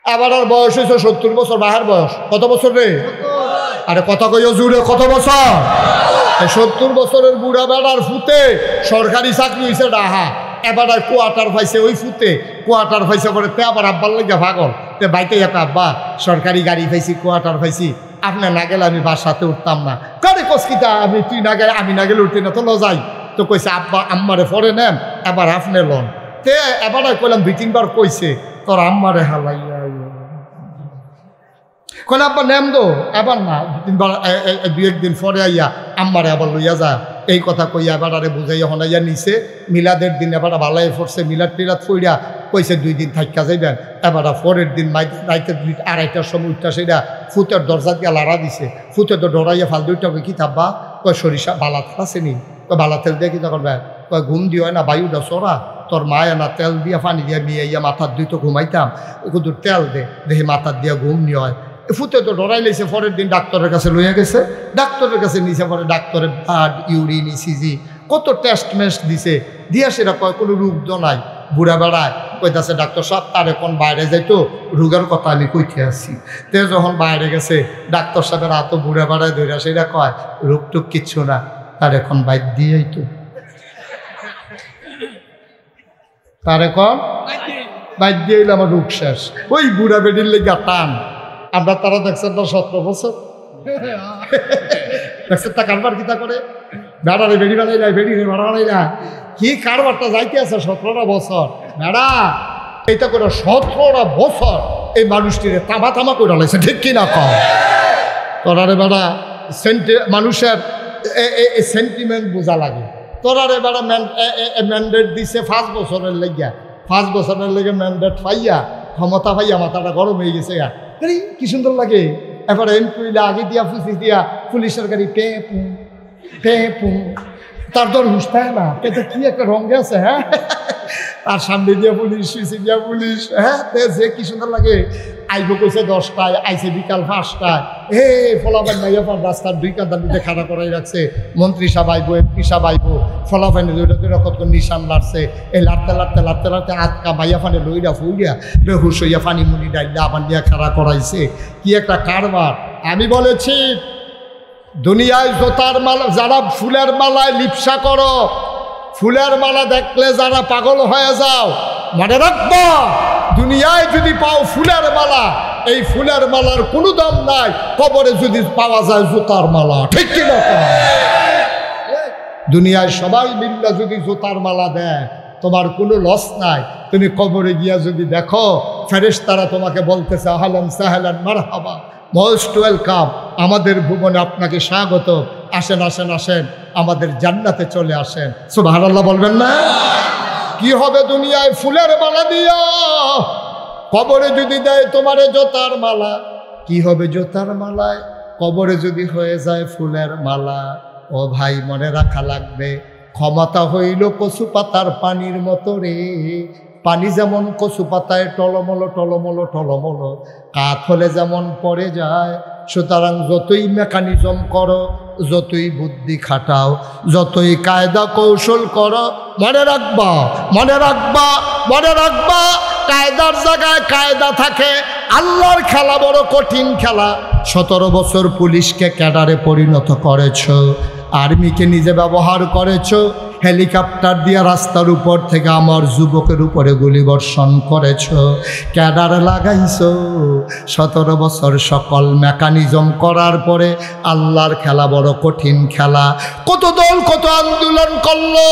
আবার আর বয়স হয়েছে 70 বছর, বাহার বয়স কত বছর রে? আরে কথা কইও জুড়ে, কত বছর? 70 বছরের বুড়া বেড়ার ফুতে সরকারি চাকরি হয়েছে ডাহা, এবার আর কোয়ার্টার পাইছে ওই ফুতে, কোয়ার্টার পাইছে পরে তে আবার আব্বার লেগে পাগল, তে বাইতে একটা আব্বা সরকারি গাড়ি পাইছি, কোয়ার্টার পাইছি, আপনার না গেলে আমি বাসাতে উঠতাম না। কারে কসকিতা আমি, তুই না গেলে আমি না গেলে উঠতে না, তো লজাই। তো কইছে আব্বা আম্মারে পরে নেন, এবার আপনি লন। তে এবার আর কইলাম 2-3 বার কইছে তোর আম্মারে হালাইয়া কইলে আব্বা নেম দো, এবার না 2-1 দিন পরে আইয়া আম্মারে আবার লইয়া যা। এই কথা কইয়া এবার আরে বুঝাইয়া হনাইয়া নিছে। মিলাদের দিন এবার ভালাই পড়ছে, মিলাদ টিলাদ ফইরা কইছে 2 দিন থাইকা যাইবেন। এবার পরের দিন রাইতে 2-2:30টার সময় উঠটা সেটা ফুতের দরজা দিয়া লাড়া দিছে। ফুতে তো ডরাইয়া ফাল 2টা কি থাকবা, কয় সরিষা বালা আছে নি, কয় বালা তেল দিয়ে কি করবেন, কয় ঘুম দিও না বায়ুটা চড়া, তোর মায়া না তেল দিয়া পানি দিয়া নিয়ে ইয়া মাথার দুই তো ঘুমাইতাম, শুধু তেল দে দেখি মাথার দিয়া ঘুম নিয়ে হয়। ফুতে তো ডরাই লাইছে। পরের দিন ডাক্তারের কাছে লইয়া গেছে, ডাক্তারের কাছে নিচে পরে ডাক্তারের ব্লাড, ইউরিন, ইসিজি কত টেস্ট মেস্ট দিছে, দিয়া সেটা কয় কোনো রোগ নাই। বুড়া বেড়ায় কইতাছে ডাক্তার সাহেব তার এখন বাইরে যাইতো, রোগের কথা আমি কইতে আসছি। তে যখন বাইরে গেছে ডাক্তার সাহেবের হাত বুড়া বেড়ায় ধরে সেটা কয় রোগ টুক কিচ্ছু না, তার এখন বাইর দিয়েই তো, তার এখন বাইর দিয়ে আমার রোগ শেষ। ওই বুড়া বেডির লেগে টান। আমরা তারা দেখছেন না 17 বছর দেখছেন তা কারবার কিতা করে, বেড়ারে বেড়ি বানাই না, বেড়ি রে বেড়া বানাই না, কি কারবারটা যাইতে আছে 17টা বছর। বেড়া এইটা করে 17টা বছর এই মানুষটিরে তামা তামা করে লাইছে, ঠিক কিনা কম? তোরারে বেড়া মানুষের সেন্টিমেন্ট বোঝা লাগে। তোরারে বেড়া ম্যান্ডেট দিছে 5 বছরের লেগিয়া, 5 বছরের লেগে ম্যান্ডেট পাইয়া ক্ষমতা পাইয়া মাথাটা গরম হয়ে গেছে। কি সুন্দর লাগে। এবার এমপিলা আগে দিয়া ফুসি দিয়া পুলিশের গাড়ি পে পু পে পু, তার দর হুসতায় না, এটা কি একটা রঙে আছে। হ্যাঁ, তার সামনে দিয়া পুলিশ, পিছিয়ে দিয়া পুলিশ। হ্যাঁ, যে কি সুন্দর লাগে। আইব কইছে 10টায়, আইছে বিকাল 5টায়। হে ফলাফাইন নাই আপনার রাস্তার 2 কাঁদার মধ্যে খাড়া করাই রাখছে। মন্ত্রী সাহেব আইব, এমপি সাহেব আইব, ফলাফাইনে দুইটা কত নিশান লাড়ছে। এই লাড়তে লাড়তে লাড়তে লাড়তে আটকা বাইয়া ফানে লইরা ফুইয়া বেহুশ হইয়া পানি মুনি ডাইলা আবার দিয়া খাড়া করাইছে। কি একটা কারবার। আমি বলেছি দুনিয়ায় জোতার মালা, যারা ফুলের মালায় লিপসা করো, ফুলের মালা দেখলে যারা পাগল হয়ে যাও, মনে রাখবা দুনিয়ায় যদি পাও ফুলের মালা, এই ফুলের মালার কোনো দাম নাই, কবরে যদি পাওয়া যায় জুতার মালা, ঠিক কিনা? দুনিয়ায় সবাই মিল্লা যদি জুতার মালা দেয় তোমার কোনো লস নাই। তুমি কবরে গিয়া যদি দেখো ফেরেশতারা তোমাকে বলতেছে আহলান সাহলান মারহাবা, মোস্ট ওয়েলকাম, আমাদের ভুবনে আপনাকে স্বাগত, আসেন আসেন আসেন, আমাদের জান্নাতে চলে আসেন। সুবহানাল্লাহ বলবেন না? কি হবে দুনিয়ায় ফুলের মালা দিয়া, কবরে যদি দেয় তোমারে জোতার মালা, কি হবে জোতার মালায়? কবরে যদি হয়ে যায় ফুলের মালা, ও ভাই মনে রাখা লাগবে ক্ষমতা হইল কচু পাতার পানির মতো রে। পানি যেমন কচু পাতায় টলমলো টলমলো টলমলো, কাত হলে যেমন পড়ে যায়, সুতরাং যতই মেকানিজম করো, যতই বুদ্ধি খাটাও, যতই কায়দা কৌশল করো, মনে রাখবা মনে রাখবা মনে রাখবা কায়দার জায়গায় কায়দা থাকে। আল্লাহর খেলা বড় কঠিন খেলা। 17 বছর পুলিশকে ক্যাডারে পরিণত করেছ, আর্মিকে নিজে ব্যবহার করেছ, হেলিকপ্টার দিয়ে রাস্তার উপর থেকে আমার যুবকের উপরে গুলিবর্ষণ করেছ, ক্যাডারে লাগাইছ। 17 বছর সকল মেকানিজম করার পরে আল্লাহর খেলা বড় কঠিন খেলা। কত দল কত আন্দোলন করলো,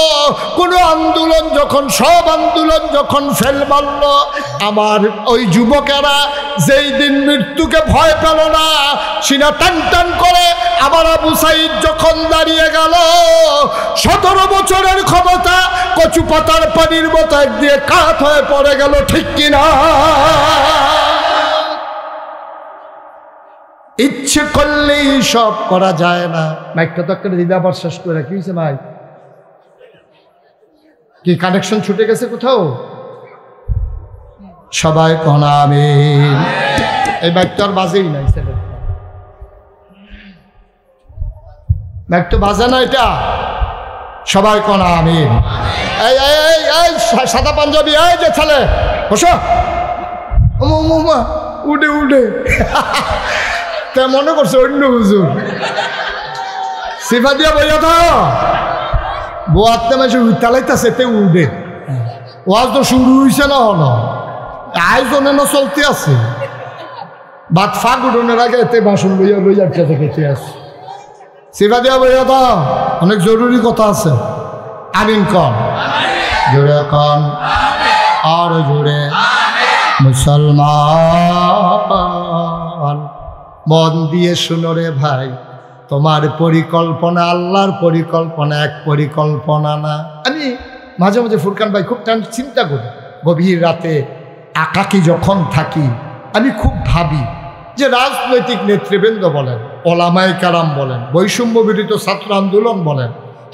কোনো আন্দোলন যখন, সব আন্দোলন যখন ফেল মারল, আমার ওই যুবকেরা যেই দিন মৃত্যুকে ভয় পেল না, সিনা টান টান করে আবার আবু সাইদ যখন দাঁড়িয়ে গেল, 17 বছরের ক্ষমতা কচু পাতার পানির মতো দিয়ে কাত হয়ে পড়ে গেল, ঠিক কিনা? ইচ্ছে করলেই সব করা যায় না। মাইকটা তো একটা দিদা আবার শেষ করে কি হয়েছে ভাই? কি কানেকশন ছুটে গেছে কোথাও? সবাই কোন আমিন। এই মাইকটা আর বাজেই নাই, মাইক তো বাজে না এটা। সবাই কোন আমিন। এই এই এই সাদা পাঞ্জাবি, এই যে ছেলে বসো, উঠে উঠে তা মনে করছে অন্য হুজুর সিফা দিয়া বইয়া থা বোয়াতে মাসে উঠালাইতেছে তে উঠে ওয়াজ তো শুরু হয়েছে না হলো আয়োজনে না চলতে আছে বাদ ফাঁক উঠোনের আগে এতে বাসন লইয়া লইয়া খেতে খেতে আছে সিফা দিয়া বইয়া থা অনেক জরুরি কথা আছে আমিন কন জোরে কন আর জোরে মুসলমান মন দিয়ে শুনো রে ভাই তোমার পরিকল্পনা আল্লাহর পরিকল্পনা এক পরিকল্পনা না। আমি মাঝে মাঝে ফুরকান ভাই খুব চিন্তা করি গভীর রাতে একাকী যখন থাকি আমি খুব ভাবি যে রাজনৈতিক নেতৃবৃন্দ বলেন ওলামায়ে কেরাম বলেন বৈষম্য বিরোধী ছাত্র আন্দোলন বলেন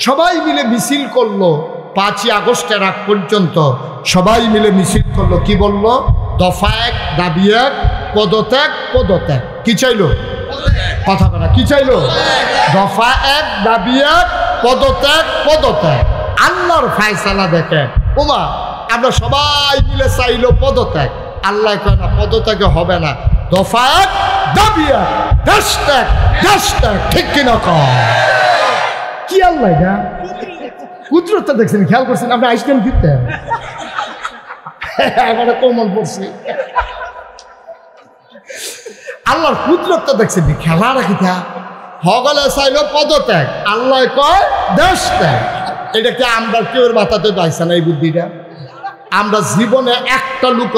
সবাই মিলে মিছিল করলো 5ই আগস্টের আগ পর্যন্ত সবাই মিলে মিছিল করলো কি বলল দফা এক দাবি এক পদত্যাগ পদত্যাগ কি চাইলো কথা বলা কি চাইলো দফা এক দাবি এক পদত্যাগ পদত্যাগ আল্লাহর ফায়সালা দেখে ওমা আমরা সবাই মিলে চাইলো পদত্যাগ আল্লাহ কয় না পদত্যাগে হবে না দফা এক দাবি এক দেশ ত্যাগ ঠিক কিনা কয় কি আল্লাহ না কুদরতটা দেখছেন খেয়াল করছেন আমরা আইসক্রিম দিতে আমার কমন পড়ছি আল্লাহর কুদরতটা দেখছেন খেলা রাখিতা হগলে চাইলো পদত্যাগ আল্লাহ কয় দেশ ত্যাগ এটা কি আমরা কেউ মাথাতে পাইছে না এই বুদ্ধিটা আমরা জীবনে একটা লোক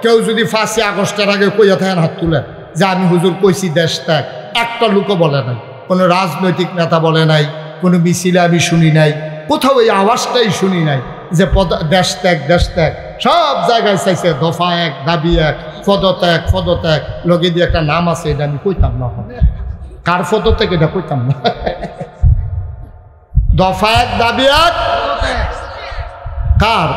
কেউ যদি 5ই আগস্টের আগে কইয়া থাকেন হাত তুলে যে আমি হুজুর কইছি দেশ ত্যাগ একটা লোকও বলে নাই কোনো রাজনৈতিক নেতা বলে নাই কোনো মিছিলে আমি শুনি নাই কোথাও এই আওয়াজটাই শুনি নাই যে দেশ ত্যাগ সব জায়গায় চাইছে দফা এক দাবি এক পদত্যাগ লগে দিয়ে একটা নাম আছে এটা আমি কইতাম না কার পদত্যাগ এটা কইতাম না দফা এক দাবি এক কার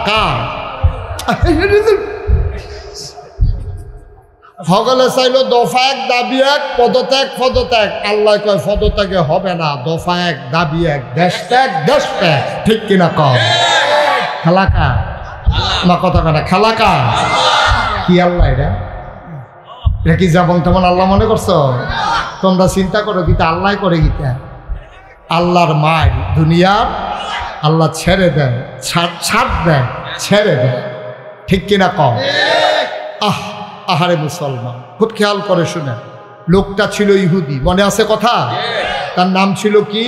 সকলে চাইলো দফা এক দাবি এক পদত্যাগ আল্লাহ কয় পদত্যাগে হবে না দফা এক দাবি এক দেশ ত্যাগ ঠিক কিনা কম খেলাকা না কথা কাটা খেলাকা কি আল্লাহ এটা কি যেমন তেমন আল্লাহ মনে করছো তোমরা চিন্তা করো গীতা আল্লাহ করে গীতা আল্লাহর মায় দুনিয়ার আল্লাহ ছেড়ে দেয় ছাড় দেয় ছেড়ে দেয় ঠিক কিনা কম আহারে মুসলমান খুব খেয়াল করে শুনে লোকটা ছিল ইহুদি মনে আছে কথা তার নাম ছিল কি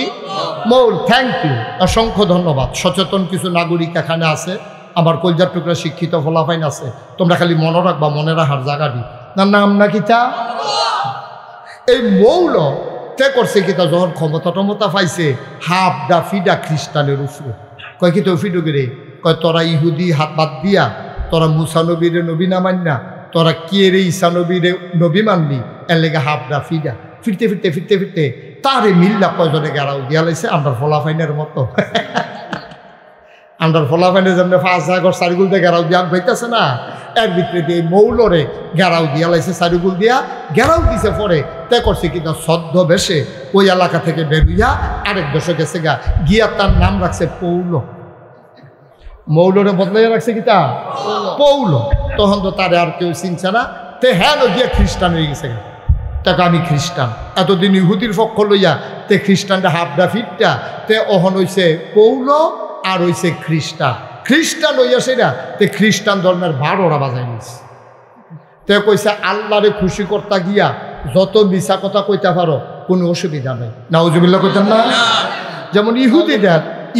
মৌল থ্যাংক ইউ অসংখ্য ধন্যবাদ সচেতন কিছু নাগরিক এখানে আছে আমার কলজার টুকরা শিক্ষিত ফলাফাইন আছে তোমরা খালি মনে রাখবা মনে রাখার জায়গাটি তার নাম নাকি তা এই মৌল তে করছে কি তা যখন ক্ষমতা পাইছে হাফডা ফিডা খ্রিস্টানের উপরে কয় কি তো ফিডো গেরে কয় তোরা ইহুদি হাত বাদ দিয়া তোরা মুসা নবীরে নবী না মান্য তোরা কে রে ঈসা নবীরে নবী মানবি এর লেগে হাফডা ফিডা ফিরতে তারে মিল্লা কয়জনে গেরাও দিয়া লাইছে আমরা ফলাফাইনের মতো আমরা ফলাফাইনে যেমন 5 আগস্ট সারিগুল দিয়ে গেরাও দিয়া হইতেছে না এর ভিতরে দিয়ে মৌলরে গেরাও দিয়া লাইছে সারিগুল দিয়া গেরাও দিছে পরে তে করছে কিন্তু সদ্য বেশে ওই এলাকা থেকে বেরুইয়া আরেক দেশে গেছে গিয়া তার নাম রাখছে পৌল মৌলরে বদলাইয়া রাখছে কি তা পৌল তখন তো তারে আর কেউ চিনছে না তে হ্যাঁ গিয়া খ্রিস্টান হয়ে গেছে তাকে আমি খ্রিস্টান এতদিন ইহুদির পক্ষ লইয়া তে খ্রিস্টানটা হাফডা ফিটটা তে অহন হইছে পৌল আর হইছে খ্রিস্টান হইয়া সেটা তে খ্রিস্টান ধর্মের 12টা বাজাই নিছে তে কইছে আল্লাহরে খুশি করতে গিয়া যত মিছা কথা কইতে পারো কোনো অসুবিধা নেই নাউজুবিল্লাহ কইতেন না যেমন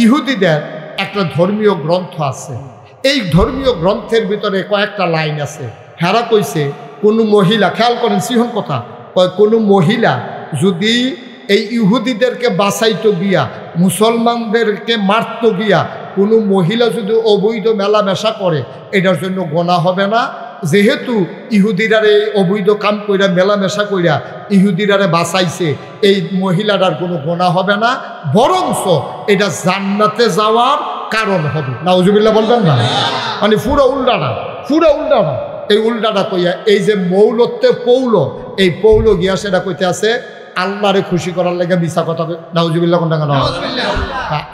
ইহুদিদের একটা ধর্মীয় গ্রন্থ আছে এই ধর্মীয় গ্রন্থের ভিতরে কয়েকটা লাইন আছে হেরা কইছে কোনো মহিলা খেয়াল করেন সিহন কথা কোনো মহিলা যদি এই ইহুদিদেরকে বাঁচাইতো গিয়া মুসলমানদেরকে মারতো গিয়া কোনো মহিলা যদি অবৈধ মেলামেশা করে এটার জন্য গোনা হবে না যেহেতু ইহুদিরারে অবৈধ কাম কইরা মেলামেশা কইরা ইহুদিরারে বাঁচাইছে এই মহিলাটার কোনো গোনা হবে না বরঞ্চ এটা জান্নাতে যাওয়ার কারণ হবে নাউজুবিল্লাহ বলবেন না মানে পুরো উল্টাটা এই উল্টাটা কইয়া এই যে মৌলত্বে পৌল এই পৌল গিয়া সেটা কইতে আছে আল্লাহরে খুশি করার লেগে মিছা কথা নাউজুবিল্লাহ কোনটা কেন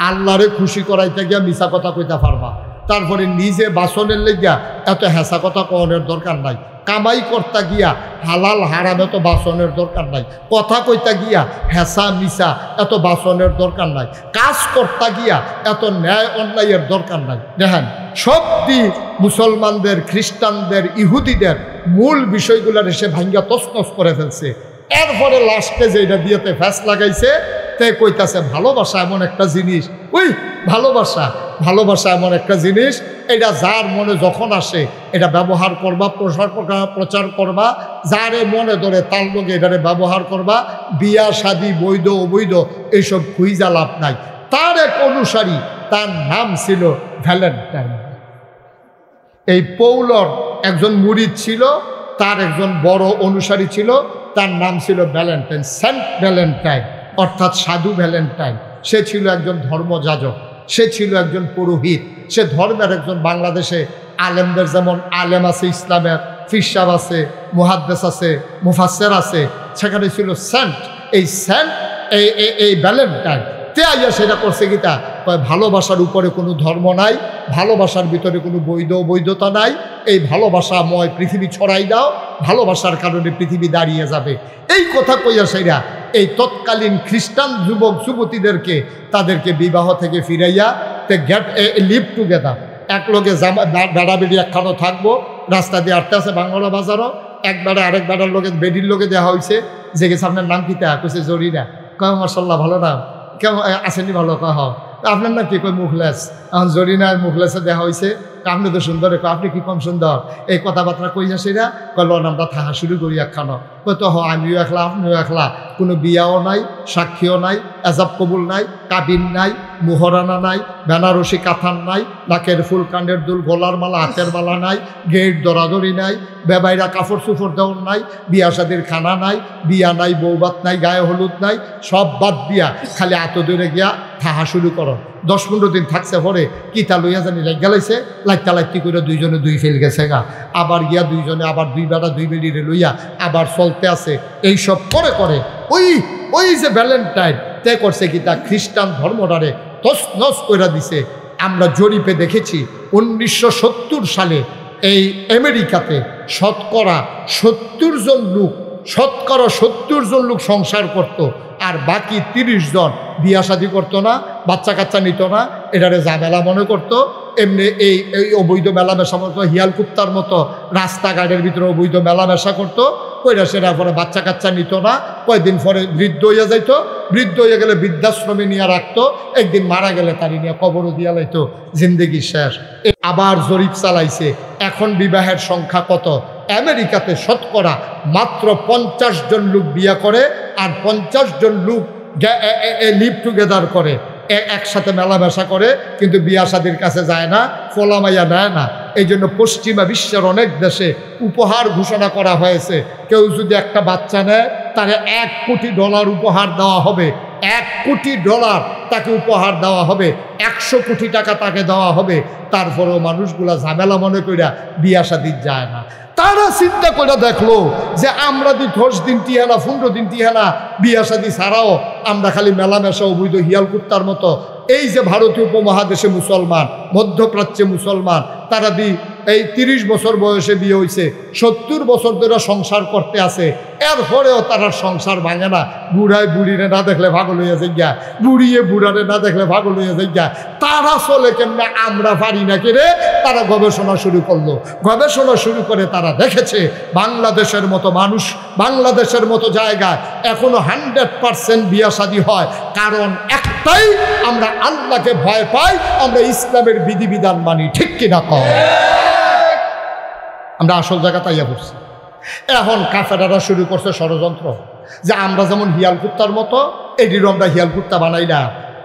আল্লাহরে খুশি করাইতে গিয়া মিছা কথা কইতে পারবা তারপরে নিজে বাসনের লেগিয়া এত হেসা কথা কনের দরকার নাই কামাই করতে গিয়া হালাল হারাম এত বাসনের দরকার নাই, কথা কইতা গিয়া হেসা মিসা এত বাসনের দরকার নাই, কাজ করতে গিয়া এত ন্যায় অন্যায়ের দরকার নাই। দেখেন সব দিক মুসলমানদের, খ্রিস্টানদের, ইহুদিদের মূল বিষয়গুলোর এসে ভাঙ্গা তছনছ করে ফেলছে। এরপরে লাস্টে যেটা দিয়েতে ফ্যাস লাগাইছে তে কইতাছে ভালোবাসা এমন একটা জিনিস, ওই ভালোবাসা এমন একটা জিনিস, এটা যার মনে যখন আসে এটা ব্যবহার করবা, প্রচার করবা, যারে মনে ধরে তার লোকে এটারে ব্যবহার করবা। বিয়া শাদী বৈধ অবৈধ এইসব খুঁজা লাভ নাই। তার এক অনুসারী, তার নাম ছিল ভ্যালেন্টাইন। এই পৌলর একজন মুরিদ ছিল, তার একজন বড় অনুসারী ছিল, তার নাম ছিল ভ্যালেন্টাইন, সেন্ট ভ্যালেন্টাইন, অর্থাৎ সাধু ভ্যালেন্টাইন। সে ছিল একজন ধর্মযাজক, সে ছিল একজন পুরোহিত, সে ধর্মের একজন। বাংলাদেশে আলেমদের যেমন আলেম আছে, ইসলামের ফিরসাব আছে, মুহাদ্দিস আছে, মুফাসসির আছে, সেখানে ছিল সেন্ট। এই সেন্ট এই ভ্যালেন্টাইন তে আইয়া সেটা করছে গীতা ভালোবাসার উপরে কোনো ধর্ম নাই, ভালোবাসার ভিতরে কোনো বৈধতা নাই, এই ভালোবাসাময় পৃথিবী ছড়াই দাও, ভালোবাসার কারণে পৃথিবী দাঁড়িয়ে যাবে। এই কথা কইয়া সেরা এই তৎকালীন খ্রিস্টান যুবক যুবতীদেরকে তাদেরকে বিবাহ থেকে ফিরাইয়া তে গেট লিভ টুগেদার, এক লোকে বেড়া বেড়ি একখানো থাকবো, রাস্তা দিয়ে আটতে আছে বাংলা বাজারও, এক বেড়া আরেক বেড়ার লোকে বেডির লোকে দেওয়া হয়েছে, যে গেছে আপনার নাম কিতা, কইছে জরিনা, কয় মাশাল্লাহ ভালো নাম, কেমন আসেনি, ভালো কহ আপনার নাম কি, কই মুখলেস, এখন জরিনার মুখলেসে দেখা হয়েছে, আপনি তো সুন্দর, আপনি কি কম সুন্দর, এই কথাবার্তা কইয়া সেরা কল আমরা থাকা শুরু করি একখানো, কই তো আমিও একলা আপনিও একলা, কোনো বিয়াও নাই, সাক্ষীও নাই, এজাব কবুল নাই, কাবিন নাই, মুহরানা নাই, বেনারসি কাথান নাই, নাকের ফুল, কাণ্ডের দুল, গলার মালা, হাতের মালা নাই, গেট দরাদরি নাই, বেবাইরা কাপড় চুপড় দেওয়ার নাই, বিয়া শাদির খানা নাই, বিয়া নাই, বৌবাত নাই, গায়ে হলুদ নাই, সব বাদ দিয়া খালি এত দূরে গিয়া থাহা শুরু করো। 10-15 দিন থাকছে, পরে কিতা লইয়া জানি গেলাইছে, লাইতি করে দুইজনে দুই ফেল গেছে গা, আবার গিয়া দুইজনে আবার দুই বেড়া দুই বেড়িরে লইয়া আবার চলতে আছে। এইসব করে ওই যে ভ্যালেন্টাইন তে করছে কিতা খ্রিস্টান ধর্মটারে তছনছ করে দিছে। আমরা জরিপে দেখেছি 1970 সালে এই আমেরিকাতে শতকরা 70 জন লোক সংসার করত, আর বাকি 30 জন বিয়া শাদী করতো না, বাচ্চা কাচ্চা নিত না, এটারে ঝামেলা মনে করতো। এমনি এই অবৈধ মেলামেশা মতো হিয়াল কুত্তার মতো রাস্তাঘাটের ভিতরে অবৈধ মেলামেশা করতো, কইরা সেটা পরে বাচ্চা কাচ্চা নিত না, কয়েকদিন পরে বৃদ্ধ হইয়া যাইতো, বৃদ্ধ হইয়া গেলে বৃদ্ধাশ্রমে নিয়ে রাখতো, একদিন মারা গেলে তারি নিয়ে কবরও দিয়া লাইতো, জিন্দেগি শেষ। আবার জরিপ চালাইছে, এখন বিবাহের সংখ্যা কত? আমেরিকাতে শতকরা মাত্র 50 জন লোক বিয়া করে, আর 50 জন লোক লিভ টুগেদার করে, একসাথে মেলামেশা করে, কিন্তু বিয়া শাদির কাছে যায় না, ফোলামাইয়া নেয় না। এই জন্য পশ্চিমা বিশ্বের অনেক দেশে উপহার ঘোষণা করা হয়েছে, কেউ যদি একটা বাচ্চা নেয় তাকে $1 কোটি উপহার দেওয়া হবে, $1 কোটি তাকে উপহার দেওয়া হবে, 100 কোটি টাকা তাকে দেওয়া হবে। তারপরেও মানুষগুলা ঝামেলা মনে কইরা বিয়া শাদির যায় না। তারা চিন্তা করে দেখলো যে আমরা 10 দিন টিহানা 15 দিন টিহানা বিয়া শাদী ছাড়াও আমরা খালি মেলামেশা অবৈধ হিয়াল কুত্তার মতো। এই যে ভারতীয় উপমহাদেশে মুসলমান, মধ্যপ্রাচ্যে মুসলমান, তারা এই 30 বছর বয়সে বিয়ে হয়েছে, 70 বছর ধরে সংসার করতে আছে, এরপরেও তারা সংসার ভাঙে না। বুড়ায় বুড়িরে না দেখলে পাগল হইয়া যাইয়া, বুড়িয়ে বুড়ারে না দেখলে পাগল হইয়া যাইয়া। তারা চলে কেমনে, আমরা পারি না কেরে। তারা গবেষণা শুরু করলো, গবেষণা শুরু করে তারা দেখেছে বাংলাদেশের মতো মানুষ, বাংলাদেশের মতো জায়গায় এখনো 100% বিয়া শাদী হয়। কারণ একটাই, আমরা আল্লাহকে ভয় পাই, আমরা ইসলামের বিধিবিধান মানি, ঠিক কিনা কম? আমরা আসল জায়গা তাইয়া পড়ছি। এখন কাফেরারা শুরু করছে ষড়যন্ত্র, যে আমরা যেমন হিয়াল কুত্তার মতো এটিরও আমরা হিয়াল কুত্তা বানাই না।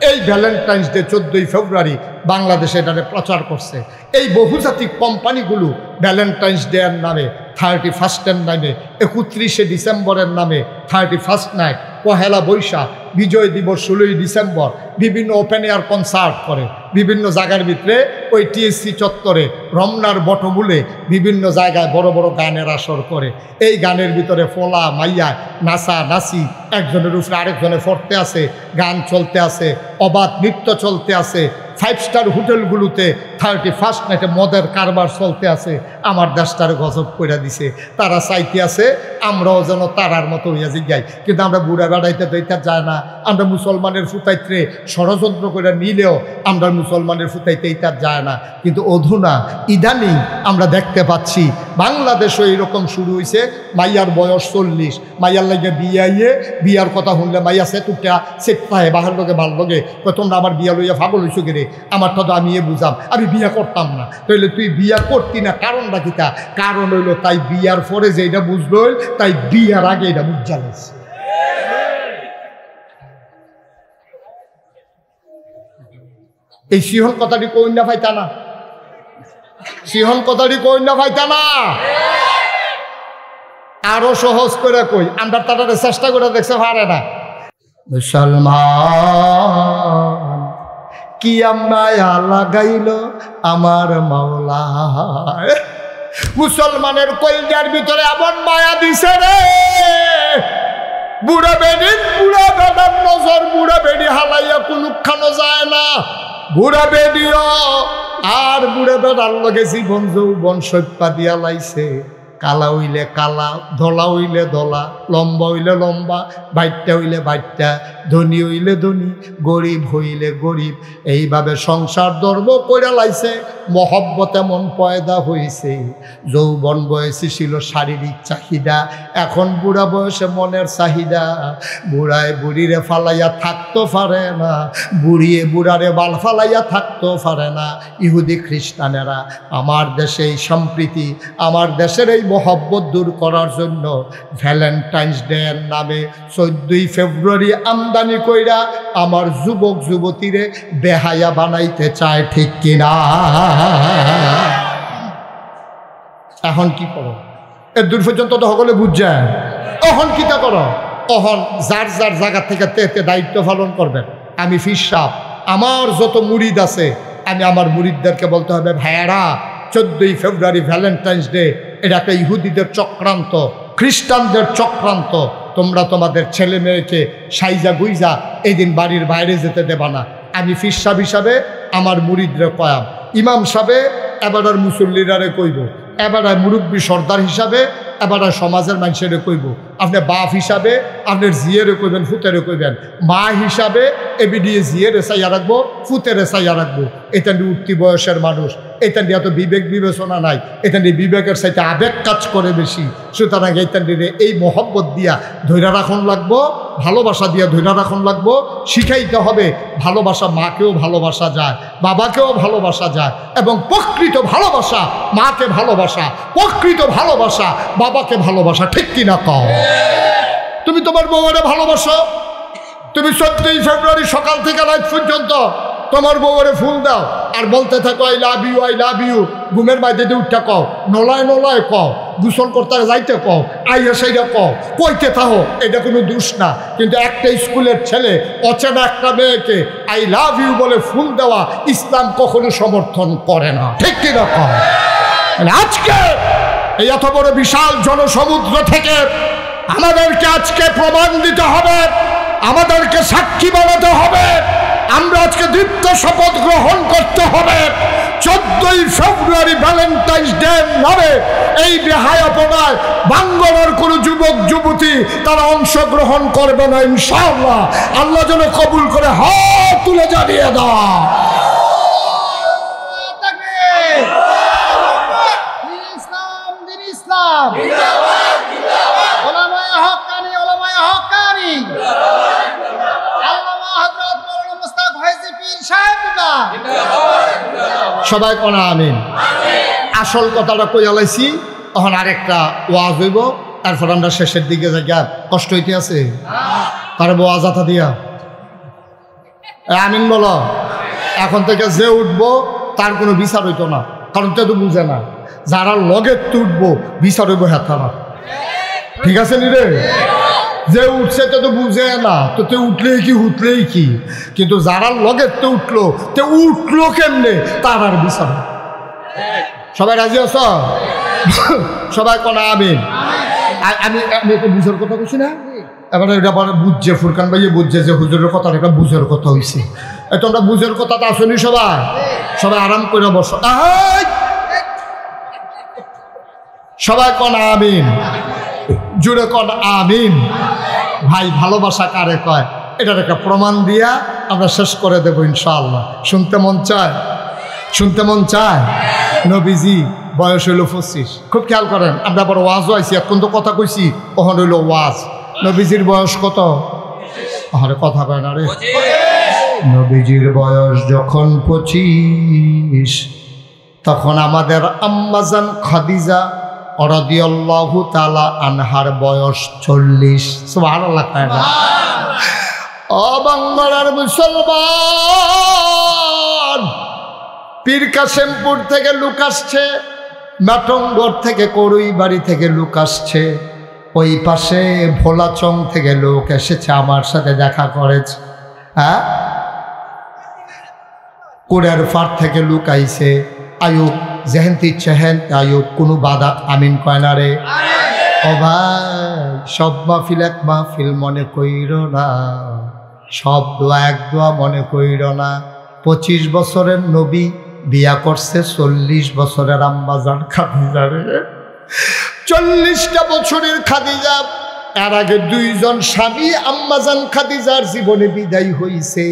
এই ভ্যালেন্টাইন্স ডে 14 ফেব্রুয়ারি বাংলাদেশে এটারে প্রচার করছে। এই বহুজাতিক কোম্পানিগুলো ভ্যালেন্টাইন্স ডে এর নামে, 31 নামে, 31শে ডিসেম্বরের নামে 31 নাইট, পহেলা বৈশাখ, বিজয় দিবস 16ই ডিসেম্বর বিভিন্ন ওপেন এয়ার কনসার্ট করে বিভিন্ন জায়গার ভিতরে। ওই টিএসসি চত্বরে, রমনার বটমূলে বিভিন্ন জায়গায় বড় বড় গানের আসর করে। এই গানের ভিতরে ফোলা মাইয়া নাচা নাচি, একজনের উপরে আরেকজনে পড়তে আছে, গান চলতে আছে, অবাধ নৃত্য চলতে আছে, 5 স্টার হোটেলগুলোতে 31st নাইটে মদের কারবার চলতে আছে। আমার দেশটার গজব করে দিছে। তারা চাইতে আছে আমরাও যেন তারার মতো হইয়া যাই, কিন্তু আমরা বুড়া বেড়াইতে তো এটা যায় না। আমরা মুসলমানের ফুতাইতে ষড়যন্ত্র করে নিলেও আমরা মুসলমানের ফুতাইতে এটা যায় না। কিন্তু অধুনা ইদানিং আমরা দেখতে পাচ্ছি বাংলাদেশও এইরকম শুরু হয়েছে। মাইয়ার বয়স 40, মাইয়ার লাগে বিয়াইয়ে, বিয়ার কথা শুনলে মাইয়া সেতুটা সেটায় বাহার লোকে ভাল লোকে তোমরা আমার বিয়া লইয়া ফাগল হইছো গে রে, আমারটা তো আমি বুঝাম, আমি বিয়া করতাম না। তাইলে তুই বিয়া করতি না, কারণটা কি? তা কারণ হইলো তাই বিয়ার পরে যে এটা বুঝলো, তাই বিয়ার আগে এটা বুঝালেছে। এই সিহন কথাটি কই না ভাইতা না, সিহন কথাটি কই না ভাইতা না। আরো সহজ করে কই, আমরা তারা চেষ্টা করে দেখছে পারে না। মুসলমান কি মায়া লাগাইল আমার মাওলা, মুসলমানের কলজার ভিতরে এমন মায়া দিছে রে। বুড়া বেড়ির বুড়া বেড়ার নজর বুড়া বেড়ি হালাইয়া কোনখানো যায় না। বুড়া বেড়িও আর বুড়া বেড়ার লগে জীবন যৌবন সৈপা দিয়া লাইছে। কালা হইলে কালা, ধলা হইলে ধলা, লম্বা হইলে লম্বা, বাইটটা হইলে বাইটটা, ধনী হইলে ধনী, গরিব হইলে গরিব, এইভাবে সংসার ধর্ম করে লাইছে। মহব্বত এমন পয়দা হয়েছে। যৌবন বয়সে ছিল শারীরিক চাহিদা, এখন বুড়া বয়সে মনের চাহিদা। বুড়ায় বুড়িরে ফালাইয়া থাকতে পারে না, বুড়িয়ে বুড়ারে বাল ফালাইয়া থাকতেও পারে না। ইহুদি খ্রিস্টানেরা আমার দেশে এই সম্প্রীতি, আমার দেশের এই মহব্বত দূর করার জন্য ভ্যালেন্টাইন্স ডে এর নামে 14ই ফেব্রুয়ারি আমদানি কইরা আমার যুবক যুবতীরে বেহায়া বানাইতে চায়, ঠিক কিনা? এখন কি করো? এর দূর পর্যন্ত তো সকলে বুঝছেন। এখন কি তা করো? এখন যার যার জায়গা থেকে তে দায়িত্ব পালন করবেন। আমি ফির সাহেব, আমার যত মুরিদ আছে, আমি আমার মুরিদদেরকে বলতে হবে, ভাইয়ারা 14ই ফেব্রুয়ারি ভ্যালেন্টাইন্স ডে, এটা একটা ইহুদিদের চক্রান্ত, খ্রিস্টানদের চক্রান্ত। তোমরা তোমাদের ছেলে মেয়েকে সাইজা গুইজা এই দিন বাড়ির বাইরে যেতে দেবা না। আমি ফির সাহেব হিসাবে আমার মুরিদরে কয়াম, ইমাম সাহেবে এবারের মুসল্লিরারে কইব, এবারে মুরব্বী সর্দার হিসাবে এবারে সমাজের মানুষের কইব, আপনি বাপ হিসাবে আপনার জিয়েরে কইবেন, ফুতেরে কইবেন, মা হিসাবে এবিডিএ জিয়েরে চাইয়া রাখবো, ফুতেরে চাইয়া রাখবো। এটা নিয়ে উঠতি বয়সের মানুষ, এটা নিয়ে এত বিবেক বিবেচনা নাই, এটা নিয়ে বিবেকের চাইতে আবেগ কাজ করে বেশি। সুতরাং এইটা নিয়ে এই মহব্বত দিয়া ধৈর্য রাখন লাগবো, ভালোবাসা দিয়া ধৈর্য রাখন লাগবো। শিখাইতে হবে ভালোবাসা মাকেও ভালোবাসা যায়, বাবাকেও ভালোবাসা যায়, এবং প্রকৃত ভালোবাসা মাকে ভালোবাসা, প্রকৃত ভালোবাসা বাবাকে ভালোবাসা, ঠিক কিনা কও? তুমি তোমার বউরে ভালোবাসো, তুমি 14ই ফেব্রুয়ারি সকাল থেকে রাত পর্যন্ত তোমার বউরে ফুল দাও আর বলতে থাকো I love you, I love you. ঘুমের বাইরে উঠটা কও, নলায় নলায় কও, গোসল করতে যাইতে কও, আইয়া সেইটা কও, কইতে থাকো, এটা কোনো দোষ না। কিন্তু একটা স্কুলের ছেলে অচেনা একটা মেয়েকে আই লাভ ইউ বলে ফুল দেওয়া ইসলাম কখনো সমর্থন করে না, ঠিক কিনা কও? আজকে এই এত বড় বিশাল জনসমুদ্র থেকে আমাদেরকে আজকে প্রমাণ দিতে হবে, আমাদেরকে সাক্ষী বানাতে হবে। আমরা আজকে দীপ্ত শপথ গ্রহণ করতে হবে, 14ই ফেব্রুয়ারি ভ্যালেন্টাইন্স ডে নামে এই বেহায়াপনায় বাঙ্গলার কোন যুবক যুবতী তারা অংশগ্রহণ করবে না ইনশাআল্লাহ। আল্লাহ যেন কবুল করে হাত তুলে জানিয়ে দাও। সবাই কোনা আমিন। আসল কথাটা কইয়া লাইছি, এখন আরেকটা ওয়াজ হইব, তারপর আমরা শেষের দিকে যাই। কষ্ট হইতে আছে পারবো আজাতা দিয়া? আমিন বলো। এখন থেকে যে উঠবো তার কোনো বিচার হইতো না, কারণ তো বুঝে না। যারা লগে উঠবো বিচার হইব হেথা না, ঠিক আছে নি রে? যে উঠছে তো বুঝে না, তো তে উঠলেই কি উঠলেই কি, কিন্তু যারা লগের তো উঠলো কেমনে তার আর বিচার। সবাই রাজি আছ? সবাই কোনা আমিন। আমি একটা বুঝার কথা বলছি না, এবার এটা বুঝছে ফুরকান ভাইয়ে বুঝছে যে হুজুরের কথা একটা বুঝার কথা হয়েছে। তোমরা বুঝের কথা তো আসনি সবাই, সবাই আরাম করে বসো। সবাই কন আমিন, জুড়ে কন আমিন। ভাই ভালোবাসা কারে কয় এটার একটা প্রমাণ দিয়া আমরা শেষ করে দেবো ইনশাআল্লাহ। শুনতে মন চায়? শুনতে মন চায়? নবীজি বয়স হইল 25। খুব খেয়াল করেন, আমরা বড় ওয়াজও আইছি, এখন তো কথা কইছি, কখন হইল ওয়াজ। নবীজির বয়স কত? আরে কথা কয় না রে। নবীজির বয়স যখন 25, তখন আমাদের আম্মাজান খাদিজা রাদিয়াল্লাহু তাআলা আনহার বয়স 40। সুবহানাল্লাহ। ও বাংলার মুসলমান, পীর কাশেমপুর থেকে লোক আসছে, মাটঙ্গর থেকে, করুই বাড়ি থেকে লোক আসছে, ওই পাশে ভোলাচং থেকে লোক এসেছে, আমার সাথে দেখা করেছে। হ্যাঁ, কোরের ফার থেকে লোক আইছে। আয়ুব যেহেন্তি চেহেন আয়ুব, কোনো বাধা আমিন কয় না রে। ও ভাই, সব মাহফিল এক মাহফিল মনে কইর না, সব দোয়া এক দোয়া মনে কইর না। 25 বছরের নবী বিয়া করছে 40 বছরের আম্মাজান খাদিজা রে। 40টা বছরের খাদিজা, এর আগে 2 জন স্বামী আম্মাজান খাদিজার জীবনে বিদায় হইছে।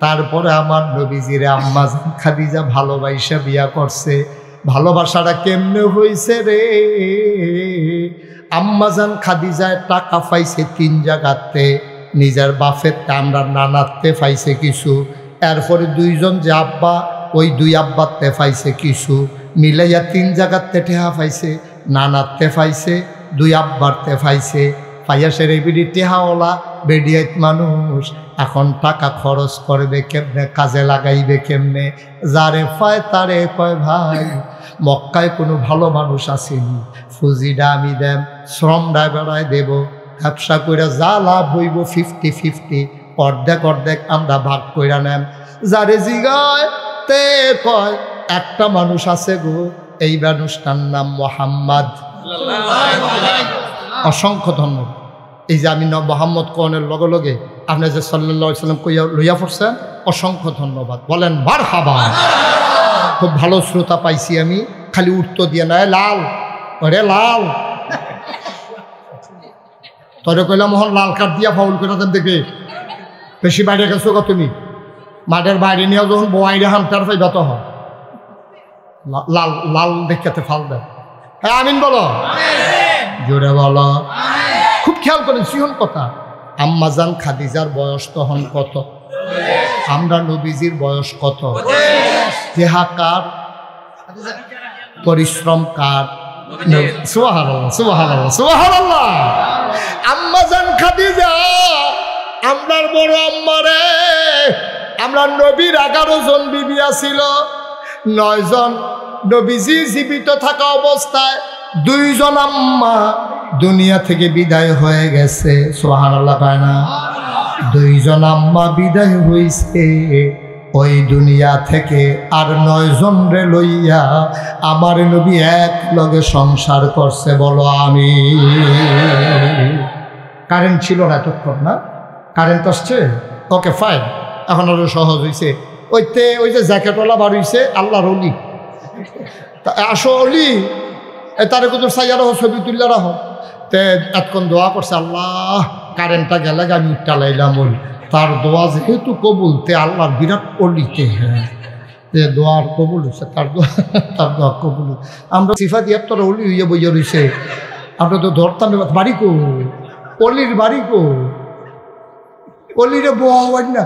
তারপরে আমার নবীজিরে আম্মাজান খাদিজা ভালোবাসা বিয়া করছে। ভালোবাসাটা কেমনে হইছে রে? আম্মাজান খাদিজায় টাকা পাইছে 3 জায়গাতে, নিজের বাপের আমরা নানাতে পাইছে কিছু, এরপরে 2 জন যে আব্বা, ওই 2 আব্বাতে পাইছে কিছু, মিলাইয়া 3 জায়গাতে টেহা পাইছে, নানাতে পাইছে, 2 আব্বারতে পাইছে। পাইয়া সে রেবিডি টেহাওয়ালা বেডিয়াত মানুষ, এখন টাকা খরচ করবে কেমনে, কাজে লাগাইবে কেমনে? যারে পায় তারে কয় ভাই মক্কায় কোনো ভালো মানুষ আসেনি, ফুজিটা আমি দেম, শ্রমটা বেড়ায় দেব, ব্যবসা কইরা যা লাভ হইব 50-50, অর্ধেক অর্ধেক আমরা ভাগ কইরা নেম। যারে জিগায় তে কয় একটা মানুষ আছে গো, এই মানুষটার নাম মোহাম্মদ। অসংখ্য ধন্যবাদ। এই যে আমি মোহাম্মদ কনের লগে লগে আপনি যে সাল্লাল্লাহু আলাইহি সাল্লাম কইয়া লইয়া পড়ছেন, অসংখ্য ধন্যবাদ। বলেন মারহাবা। খুব ভালো শ্রোতা পাইছি আমি, খালি উত্তর দিয়ে না লাল ওরে লাল, তোরে কইলাম মোহন লাল কার্ড দিয়া ফাউল করে দেন দেখে। বেশি বাইরে গেছো গা তুমি, মাঠের বাইরে নিয়ে যখন বয়াইরে হামটার পাইবা তো হয় লাল লাল দেখাতে ফাল দেয়। হ্যাঁ আমিন বলো, জোরে বলো। খুব খেয়াল করেন সিহন কথা। আম্মাজান খাদিজার বয়স তখন কত? আমরা নবীজির বয়স কত? দেহা কার, পরিশ্রম কার? সুবহানাল্লাহ সুবহানাল্লাহ সুবহানাল্লাহ। আম্মাজান খাদিজা আমরার বড় আম্মারে, আমরা নবীর 11 জন বিবি ছিল, 9 জন নবীজি জীবিত থাকা অবস্থায়, 2 জন আম্মা দুনিয়া থেকে বিদায় হয়ে গেছে। সুবহানাল্লাহ পায় না? 2 জন আম্মা বিদায় হইছে ওই দুনিয়া থেকে, আর 9 জন রে লইয়া আমার নবী এক লগে সংসার করছে। বলো আমি। কারেন্ট ছিল না এতক্ষণ, না কারেন্ট আসছে, ওকে ফাইন, এখন আরো সহজ হয়েছে। ওই যে জ্যাকেটওয়ালা বার হইছে আল্লাহর অলি, আসো অলি, তারে কত সাইয়া রাখো, ছবি তুললে রাখো। তে এতক্ষণ দোয়া করছে, আল্লাহ কারেন্টটা গেলে আমি উঠটা লাইলাম ওই, তার দোয়া যেহেতু কবুল, তে আল্লাহর বিরাট অলিতে। হ্যাঁ, যে দোয়ার কবুল হচ্ছে, তার দোয়া কবুল। আমরা সিফা দিয়ে তোর অলি হইয়া বইয়া রয়েছে, আমরা তো ধরতাম বাড়ি কো, অলির বাড়ি কো, অলিরে বোয়া হয় না,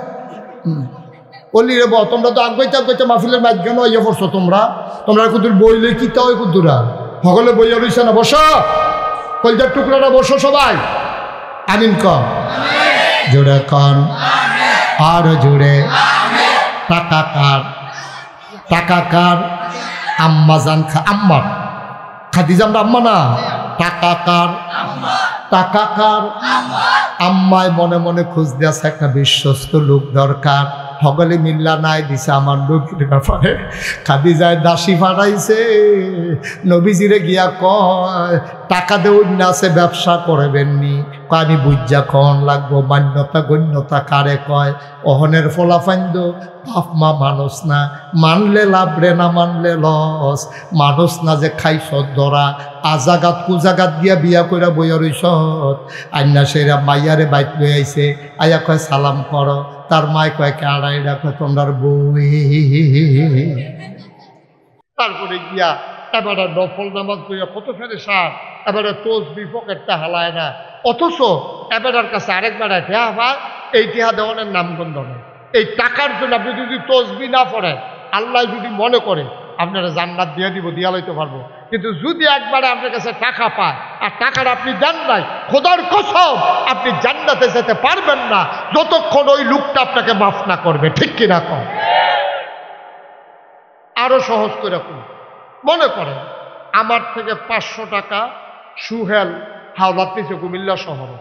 অলিরে ব। তোমরা তো আগবাইতে আগবাইতে মাহফিলের মাঝখানে ইয়ে পড়ছো, তোমরা কুদুর বইলে কিতা হয় কুদুরা, সকলে বইয়া রয়েছে না, বসো কলজার টুকরাটা বসো সবাই। আমিন কন, জোরে কন, আরো জোরে। টাকা কার? টাকা কার? আম্মাজান আম্মার। খাদিজা আমরা আম্মা না, টাকা কার? টাকা কার? আম্মায় মনে মনে খুঁজ দিয়েছে একটা বিশ্বস্ত লোক দরকার, সকলে মিল্লা নাই দিছে আমার নবীর ব্যাপারে। খাদিজায় দাসী ফাটাইছে, নবীজিরে গিয়া কয় টাকা দেউন না আছে ব্যবসা করবেননি, আমি বুঝা কন লাগবো মান্যতা গণ্যতা কারে কয়। অহনের ফলাফাইন্দ বাপ মা মানুষ না, মানলে লাভ রে না মানলে লস। মানুষ না যে খাইছ ধরা, আজাগাত কুজাগাত গিয়া বিয়া কইরা বইয়া রইস। আইনা সেরা মাইয়ারে বাইক লই আইছে, আয়া কয় সালাম কর। তার মায় কয় কে আড়াইডা কয় তোমরার বই। তারপরে গিয়া এবারে নফল নামাজ কইয়া কত ফেরেশান, এবারে তসবিহ পকেটটা হালায় না। অথচ এবারের কাছে আরেক বেড়ায় ঠেয়া পায়, এই ঠেয়া দেওয়ানের নামগন্ধ নেই। এই টাকার জন্য আপনি যদি তসবিহ না পড়েন, আল্লাহ যদি মনে করে আপনারা জান্নাত দিয়ে দিব, দিয়া লইতে পারবো। কিন্তু যদি একবারে আপনার কাছে টাকা পায় আর টাকাটা আপনি দেন নাই, খোদার কসম আপনি জান্নাতে যেতে পারবেন না যতক্ষণ ওই লোকটা আপনাকে মাফ না করবে। ঠিক কিনা কম? আরো সহজ করে রাখুন। মনে করেন আমার থেকে 500 টাকা সুহেল হাওলাত নিচে কুমিল্লা শহরে।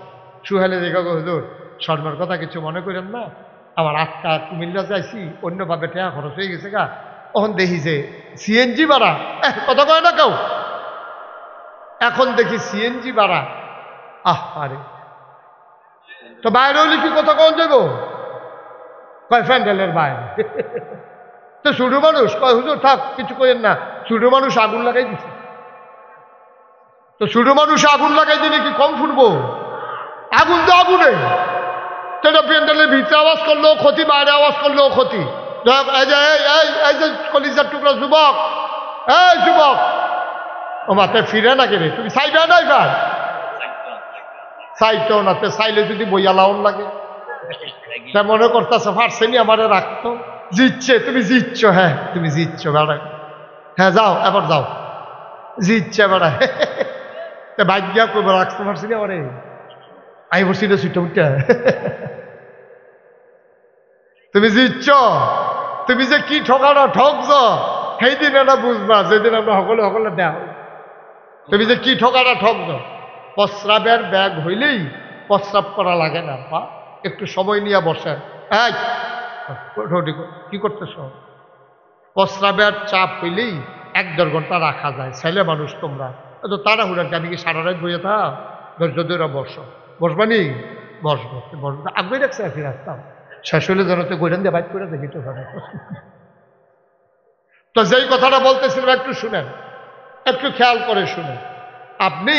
সুহেলে দেখা হুজুর শর্মার কথা কিছু মনে করেন না, আমার 8টা কুমিল্লা যাইছি, অন্যভাবে টাকা খরচ হয়ে গেছে গা। তখন দেখি যে সিএনজি ভাড়া, কথা কয় না কেউ। এখন দেখি সিএনজি ভাড়া, আরে তো বাইরে হলে কি কথা কন যাব? কয় প্যান্ডেলের বাইরে। তো ছোট মানুষ কয় হুজুর থাক কিছু করেন না, ছোট মানুষ আগুন লাগাই দিছে। তো ছোট মানুষ আগুন লাগাই দিলে কি কম ফুটবো? আগুন তো আগুনে। সেটা প্যান্ডেলের ভিতরে আওয়াজ করলেও ক্ষতি, বাইরে আওয়াজ করলেও ক্ষতি। এই যে কলিজার টুকরা যুবক, এই যুবক ও মাথায় ফিরে না কেনে, তুমি চাইবে নাই ভাই? চাইতেও না, চাইলে যদি বইয়া লাউন লাগে তা মনে করতেছে ফার্সেনি আমারে রাখতো। জিতছে, তুমি জিতছো, হ্যাঁ তুমি জিতছো বেড়া, হ্যাঁ যাও এবার যাও, জিতছে বেড়া। ভাগ্যা করবো রাখতে পারছি না আমারে, আমি বলছি না ছুটে উঠে। তুমি জিতছ, তুমি যে কি ঠকানো ঠকছ সেই দিন এটা বুঝবা যেদিন আমরা সকলে সকলে দেও। তুমি যে কি ঠকানো ঠকছ। প্রস্রাবের ব্যাগ হইলেই প্রস্রাব করা লাগে না, বা একটু সময় নিয়ে বসেন। কি করতেছ? প্রস্রাবের চাপ হইলেই 1-1.5 ঘন্টা রাখা যায়। ছেলে মানুষ তোমরা তো তাড়াহুড়াকে, আমি কি সারা রাত বইয়ে থাক? ধৈর্য ধরে বসো, বসবানি বসবো বসবো আগে রাখছে ফিরে আসতাম, শেষ হইলে যেন তো গোড়ান দিয়ে বাইক করে দেখি তো। তো যেই কথাটা বলতেছিলাম একটু শুনেন, একটু খেয়াল করে শুনেন। আপনি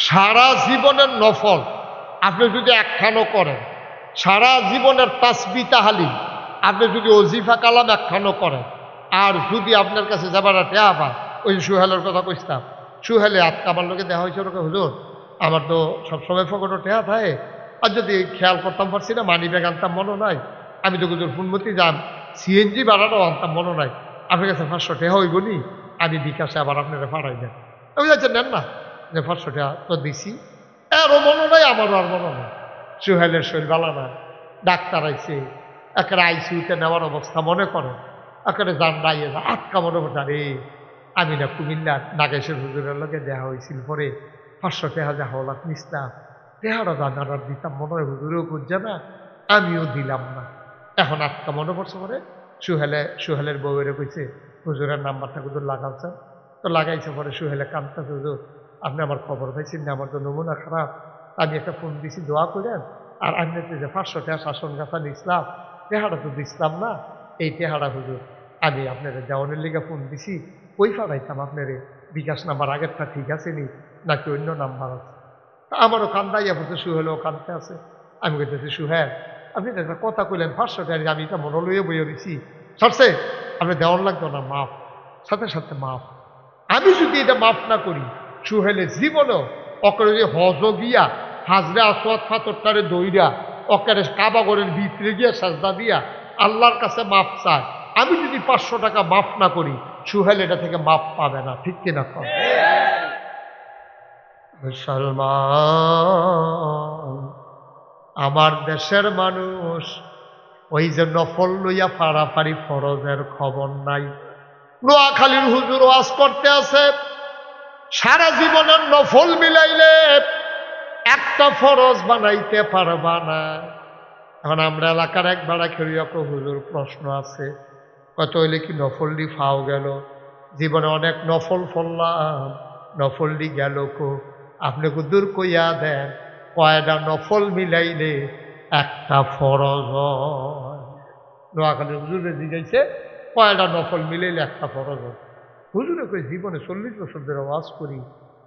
সারা জীবনের নফল আপনি যদি একখানো করেন, সারা জীবনের তাসবিহ তাহলিল আপনি যদি ওজিফা কালাম একখানো করেন, আর যদি আপনার কাছে যাবার টেয়া পা, ওই সুহেলের কথা কইতাম, সুহেলে আত্মা আমার লোকে দেওয়া হয়েছে ওরকম হুজুর আমার তো সবসময় ফকটো টেয়া থাকে, আর যদি খেয়াল করতাম পারছি না, মানি ব্যাগ আনতাম মনে নাই, আমি তো হুজুর ফুনমতি যান সিএনজি ভাড়াটাও আনতাম মনে নাই, আপনার কাছে 500 টাকা হইব নি, আমি বিকাশে আবার আপনারা পাঠাই দেন। আমি যাচ্ছেন নেন না, যে 500 টাকা তো দিছি, এরও মনে নাই আমারও আর মনে নাই। সুহেলের শরীর ভালো না, ডাক্তার আইছে, একেবারে আইসিউতে নেওয়ার অবস্থা মনে করে, একেবারে যান দাঁড়িয়ে যা আটকা মনে করছে, আরে আমি না কুমিল্লা নাগেশের হুজুরের লোকে দেওয়া হয়েছিল, পরে 500 টাকা যা হলাত নিস্তাম, দেহারা জানার দিতাম মনে হয় হুজুরেও বুঝছে না, আমিও দিলাম না। এখন আটকা মনে পড়ছে পরে সুহেলের বউয়েরে কইছে হুজুরের নাম্বারটা হুজুর লাগাচ্ছেন, তো লাগাইছে। পরে সুহেলে কান্দতেছে, হুজুর আপনি আমার খবর পাইছেন না, আমার তো নমুনা খারাপ, আমি একটা ফোন দিছি দোয়া করেন, আর আমি যে 500 টাকা শাসন গাছা নিছিলাম, টেহারা তো দিছিলাম না, এই টেহারা হুজুর আমি আপনার দেওয়ানের লিগে ফোন দিছি, ওই ফাড়াইতাম আপনার বিকাশ নাম্বার আগেরটা ঠিক আছে নি নাকি অন্য নাম্বার আছে? আমারও কান্দাইয়া পড়ছে, সুহেলও কান্দতে আছে। আমি কইতেছি সুহেল আপনি একটা কথা কইলেন 500 টাকা, আমি এটা মনে লইয়ে বইয়ে দিছি, সরছে আপনি দেওয়ার লাগতো না, মাফ, সাথে সাথে মাফ। আমি যদি এটা মাফ না করি, সুহেলের জীবনও অকরে হজ গিয়া হাজরে আসওয়াদ পাথরটারে দইরা অকারে কাবাগরের ভিতরে গিয়া সাজদা দিয়া আল্লাহর কাছে মাফ চায়। আমি যদি 500 টাকা মাফ না করি, সুহেল এটা থেকে মাফ পাবে না। ঠিক কিনা? মুসলমান আমার দেশের মানুষ ওই যে নফল লইয়া ফাড়াফাড়ি ফরজের খবর নাই। নোয়াখালীর হুজুর ওয়াজ করতে আছে, সারা জীবনের নফল মিলাইলে একটা ফরজ বানাইতে পারবা না। এখন আমরা এলাকার এক বেড়া খেলিয়া হুজুর প্রশ্ন আছে, কত হইলে কি নফলডি ফাও গেল? জীবনে অনেক নফল ফললাম, নফলডি গেল কো? আপনি দূর কইয়া দেন। কয়টা নফল মিলাইলে একটা ফরজ হয়? নোয়াখালী হুজুরে জিজ্ঞাসে কয়টা নফল মিলাইলে একটা ফরজ হয়? হুজুরে কই জীবনে 40 বছর ধরে ওয়াজ করি,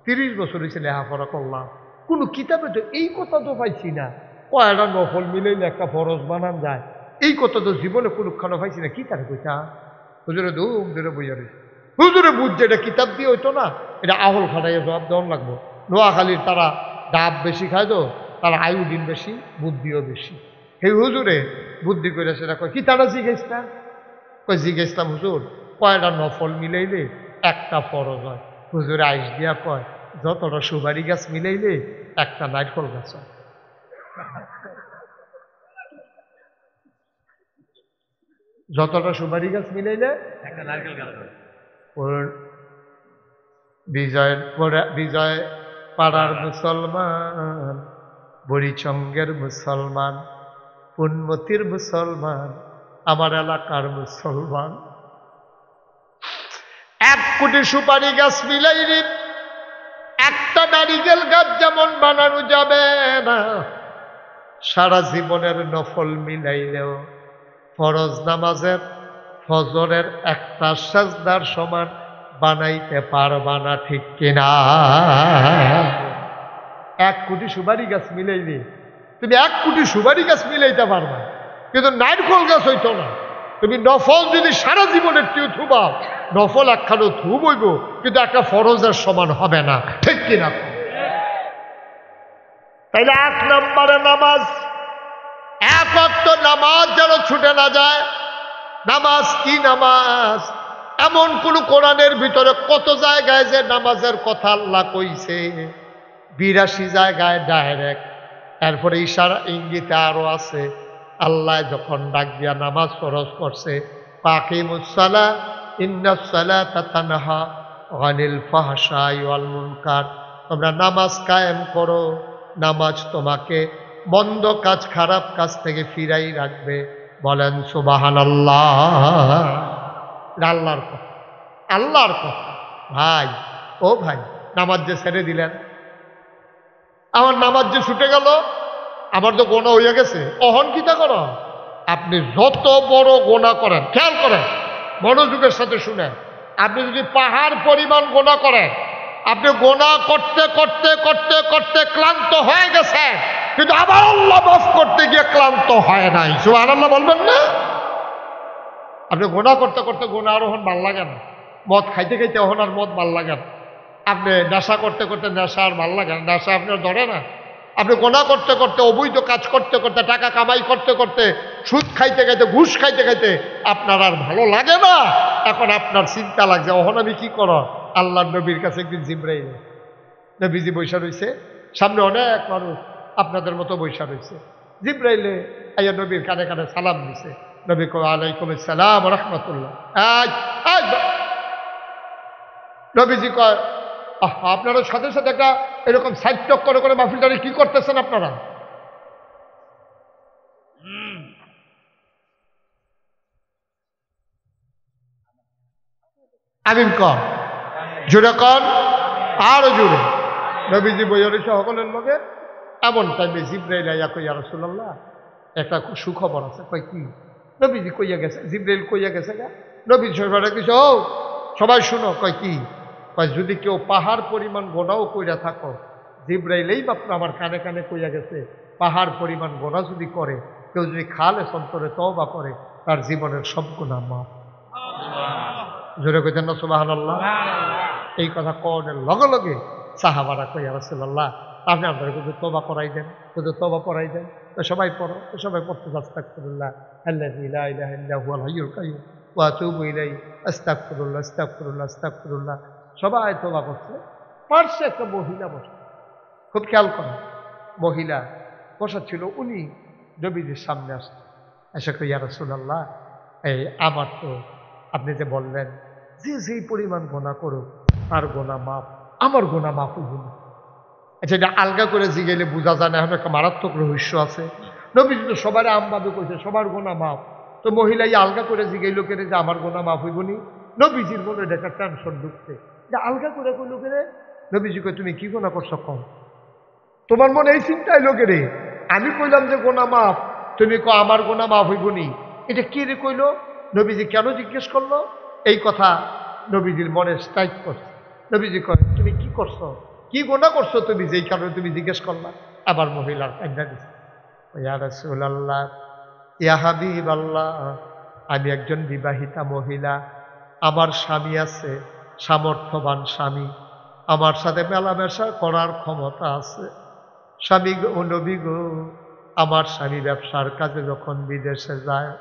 30 বছর হয়েছে লেখাপড়া করলাম, কোনো কিতাবে তো এই কথা তো পাইছি না কয়টা নফল মিলাইলে একটা ফরজ বানান যায়, এই কথা তো জীবনে কোনোখানে পাইছি না। কি তার কইতা? হুজুরে ধুম ধরে বইয়া রয়েছে। হুজুরে বুঝছে এটা কিতাব দিয়ে হইতো না, এটা আহল খাটাইয়া জবাব দেওয়ান লাগবো। নোয়াখালীর তারা ডাব বেশি খায় তো, তার আয়োডিন বেশি, বুদ্ধিও বেশি। এই হুজুরে বুদ্ধি করে সেটা কয় কি তারা জিজ্ঞেসটা কয় জিজ্ঞেসলাম হুজুর কয়টা নফল মিলাইলে একটা ফরজ হয়? হুজুরে আইস দিয়া কয় যতটা সুপারি গাছ মিলাইলে একটা নারকেল গাছ হয়। যতটা সুপারি গাছ মিলাইলে একটা নারকেল গাছ হয়। ওর বিজয় পাড়ার মুসলমান, বরিচঙ্গের মুসলমান, পুনমতির মুসলমান, আমার এলাকার মুসলমান, 1 কোটি সুপারি গাছ মিলাইলে একটা নারিকেল গাছ যেমন বানানো যাবে না, সারা জীবনের নফল মিলাইলেও ফরজ নামাজের ফজরের একটা সাজদার সমান বানাইতে পারবা না, ঠিক কিনা? 1 কোটি সুপারি গাছ মিলাইলে তুমি 1 কোটি সুপারি গাছ মিলাইতে পারবা, কিন্তু নারকেল গাছ হইতো না। তুমি নফল যদি সারা জীবনের কেউ থুবাও, নফল একখানো থু বইব, কিন্তু একটা ফরজের সমান হবে না, ঠিক কিনা? তাইলে 1 নম্বরে নামাজ, 1 ওয়াক্ত নামাজ যেন ছুটে না যায়। নামাজ কি নামাজ? এমন কোন কোরআনের ভিতরে কত জায়গায় যে নামাজের কথা আল্লাহ কইছে, 82 জায়গায় ডাইরেক্ট, এরপরে ইশারা ইঙ্গিতে আরো আছে। আল্লাহ যখন ডাক দিয়া নামাজ ফরজ করছে, আকিমুস সালাহ ইন্নাস সালাতা তানহা আনিল ফাহশাই ওয়াল মুনকার, তোমরা নামাজ কায়েম করো, নামাজ তোমাকে মন্দ কাজ খারাপ কাজ থেকে ফিরাই রাখবে। বলেন সুবহানাল্লাহ। আল্লাহর কথা, আল্লাহর কথা। ভাই ও ভাই, নামাজ যে ছেড়ে দিলেন, আমার নামাজ যে ছুটে গেল, আমার তো গোনা হইয়া গেছে, অহন কিতা করো? আপনি যত বড় গোনা করেন, খেয়াল করেন, মনোযোগের সাথে শুনেন, আপনি যদি পাহাড় পরিমাণ গোনা করেন, আপনি গোনা করতে করতে করতে করতে ক্লান্ত হয়ে গেছে, কিন্তু আবার আল্লাহ মাফ করতে গিয়ে ক্লান্ত হয় নাই। সুবহানাল্লাহ বলবেন না? আপনি গোনা করতে করতে গোনা আর ওহন ভাল লাগে না, মদ খাইতে খাইতে ওহন আর মদ ভাল লাগে না, আপনি নেশা করতে করতে নেশা আর ভাল লাগে না, নেশা আপনার ধরে না, আপনি গোনা করতে করতে অবৈধ কাজ করতে করতে টাকা কামাই করতে করতে সুদ খাইতে খাইতে ঘুষ খাইতে খাইতে আপনার আর ভালো লাগে না। এখন আপনার চিন্তা লাগছে ওহন আমি কি করো? আল্লাহ নবীর কাছে একদিন জিব্রাইল, নবীজি বৈশা রয়েছে, সামনে অনেক মানুষ আপনাদের মতো বৈশা রয়েছে। জিব্রাইলে আইয়া নবীর কানে কানে সালাম দিছে। নবী কয় আলাইকুম আসসালাম ওয়া রাহমাতুল্লাহ। নবীজি কয় আপনারা সাথে সাথে একটা এরকম সাইটক করে করে মাহফিলটারে কি করতেছেন আপনারা? আমিন কন, জোরে কন, আরো জোরে। নবীজি বইয়া রয়েছে সকলের লোকে। এমন টাইমে জিব্রাইল আইয়া কই ইয়া রাসূলুল্লাহ, একটা সুখবর আছে। কই কি? নবীজি কইয়া গেছে, জিব্রাইল কইয়া গেছে গা। নবীজি সবাই কিছু ও সবাই শুনো। কয় কি? কয় যদি কেউ পাহাড় পরিমাণ গোনাও কইরা থাকো, জিব্রাইলেই মাত্র আমার কানে কানে কইয়া গেছে, পাহাড় পরিমাণ গোনা যদি করে, কেউ যদি খালেস অন্তরে তওবা করে, তার জীবনের সব গুনাহ মাফ। জোরে কইতেন না সুবহানাল্লাহ? এই কথা কওয়ার লগে লগে সাহাবারা কই ইয়া রাসূলুল্লাহ, আপনি আপনার কিন্তু তওবা করাই দেন, কিন্তু তওবা করাই দেন। তো সবাই পড়ো, তো সবাই পড়তে আস্তাগফিরুল্লাহ আল্লাযী লা ইলাহা ইল্লা হুয়াল হাইয়ুল কাইয়্যুম ওয়া আতুবু ইলাইহি আস্তাগফিরুল্লাহ আস্তাগফিরুল্লাহ আস্তাগফিরুল্লাহ। সবাই তওবা করছে। পার্শ্বে একটা মহিলা বসে, খুব খেয়াল করেন, মহিলা বসা ছিল, উনি নবীজির সামনে আসছে, এসে কই ইয়া রাসূলুল্লাহ, এই আমার তো আপনি যে বললেন যে যেই পরিমাণ গোনা করুক তার গোনা মাফ, আমার গোনা মাফ হইব না। আচ্ছা, এটা আলগা করে জিগাইলে বোঝা যায় না, এখন একটা মারাত্মক রহস্য আছে। নবীজি তো সবার আমভাবে কইছে সবার গোনা মাফ, তো মহিলা এই আলগা করে জিগাইল কেন যে আমার গোনা মাফ হইব নি? নবীজির মনে এটা একটা টেনশন ঢুকছে যে আলগা করে কইল কেন। নবীজি কই তুমি কি গোনা করছো কম? তোমার মনে এই চিন্তা এলো কে রে? আমি কইলাম যে গোনা মাফ, তুমি কো আমার গোনা মাফ হইব নি। এটা কি রে কইল? নবীজি কেন জিজ্ঞেস করলো? এই কথা নবীজির মনে স্ট্রাইক করছে। নবীজি কয়, তুমি কি করছো, কি গোনা করছো তুমি যেই কারণে তুমি জিজ্ঞেস করলা? আবার মহিলার কান্না দিছে, ইয়া রাসূলুল্লাহ, ইয়া হাবিবাল্লাহ, আমি একজন বিবাহিতা মহিলা, আমার স্বামী আছে, সামর্থ্যবান স্বামী, আমার সাথে মেলামেশা করার ক্ষমতা আছে। স্বামী গো, নবী গো, আমার স্বামী ব্যবসার কাজে যখন বিদেশে যায়,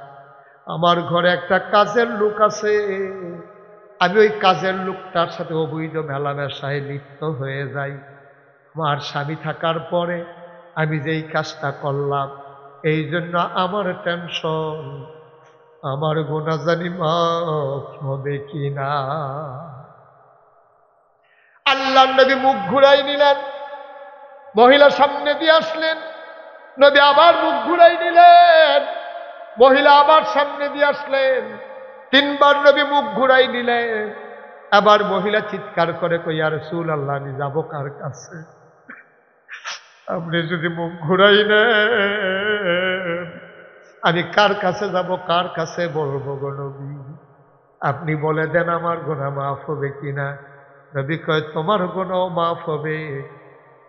আমার ঘরে একটা কাজের লোক আছে, আমি ওই কাজের লোকটার সাথে অবৈধ মেলামেশায় লিপ্ত হয়ে যাই। আমার স্বামী থাকার পরে আমি যেই কাজটা করলাম, এই জন্য আমার টেনশন, আমার গুনাহ জানি মাফ হবে কিনা। আল্লাহর নবী মুখ ঘুরাই নিলেন, মহিলা সামনে দিয়ে আসলেন, নবী আবার মুখ ঘুরাই নিলেন, মহিলা আবার সামনে দিয়ে আসলেন, তিনবার নবী মুখ ঘুরাই নিলেন। আবার মহিলা চিৎকার করে কই, ইয়া রাসূলুল্লাহ, আমি যাবো কার কাছে? আপনি যদি মুখ ঘুরাই নেন, আমি কার কাছে যাব, কার কাছে বলবো গো নবী? আপনি বলে দেন আমার গুনাহ মাফ হবে কিনা। নবী কয়, তোমার গুনাহ মাফ হবে,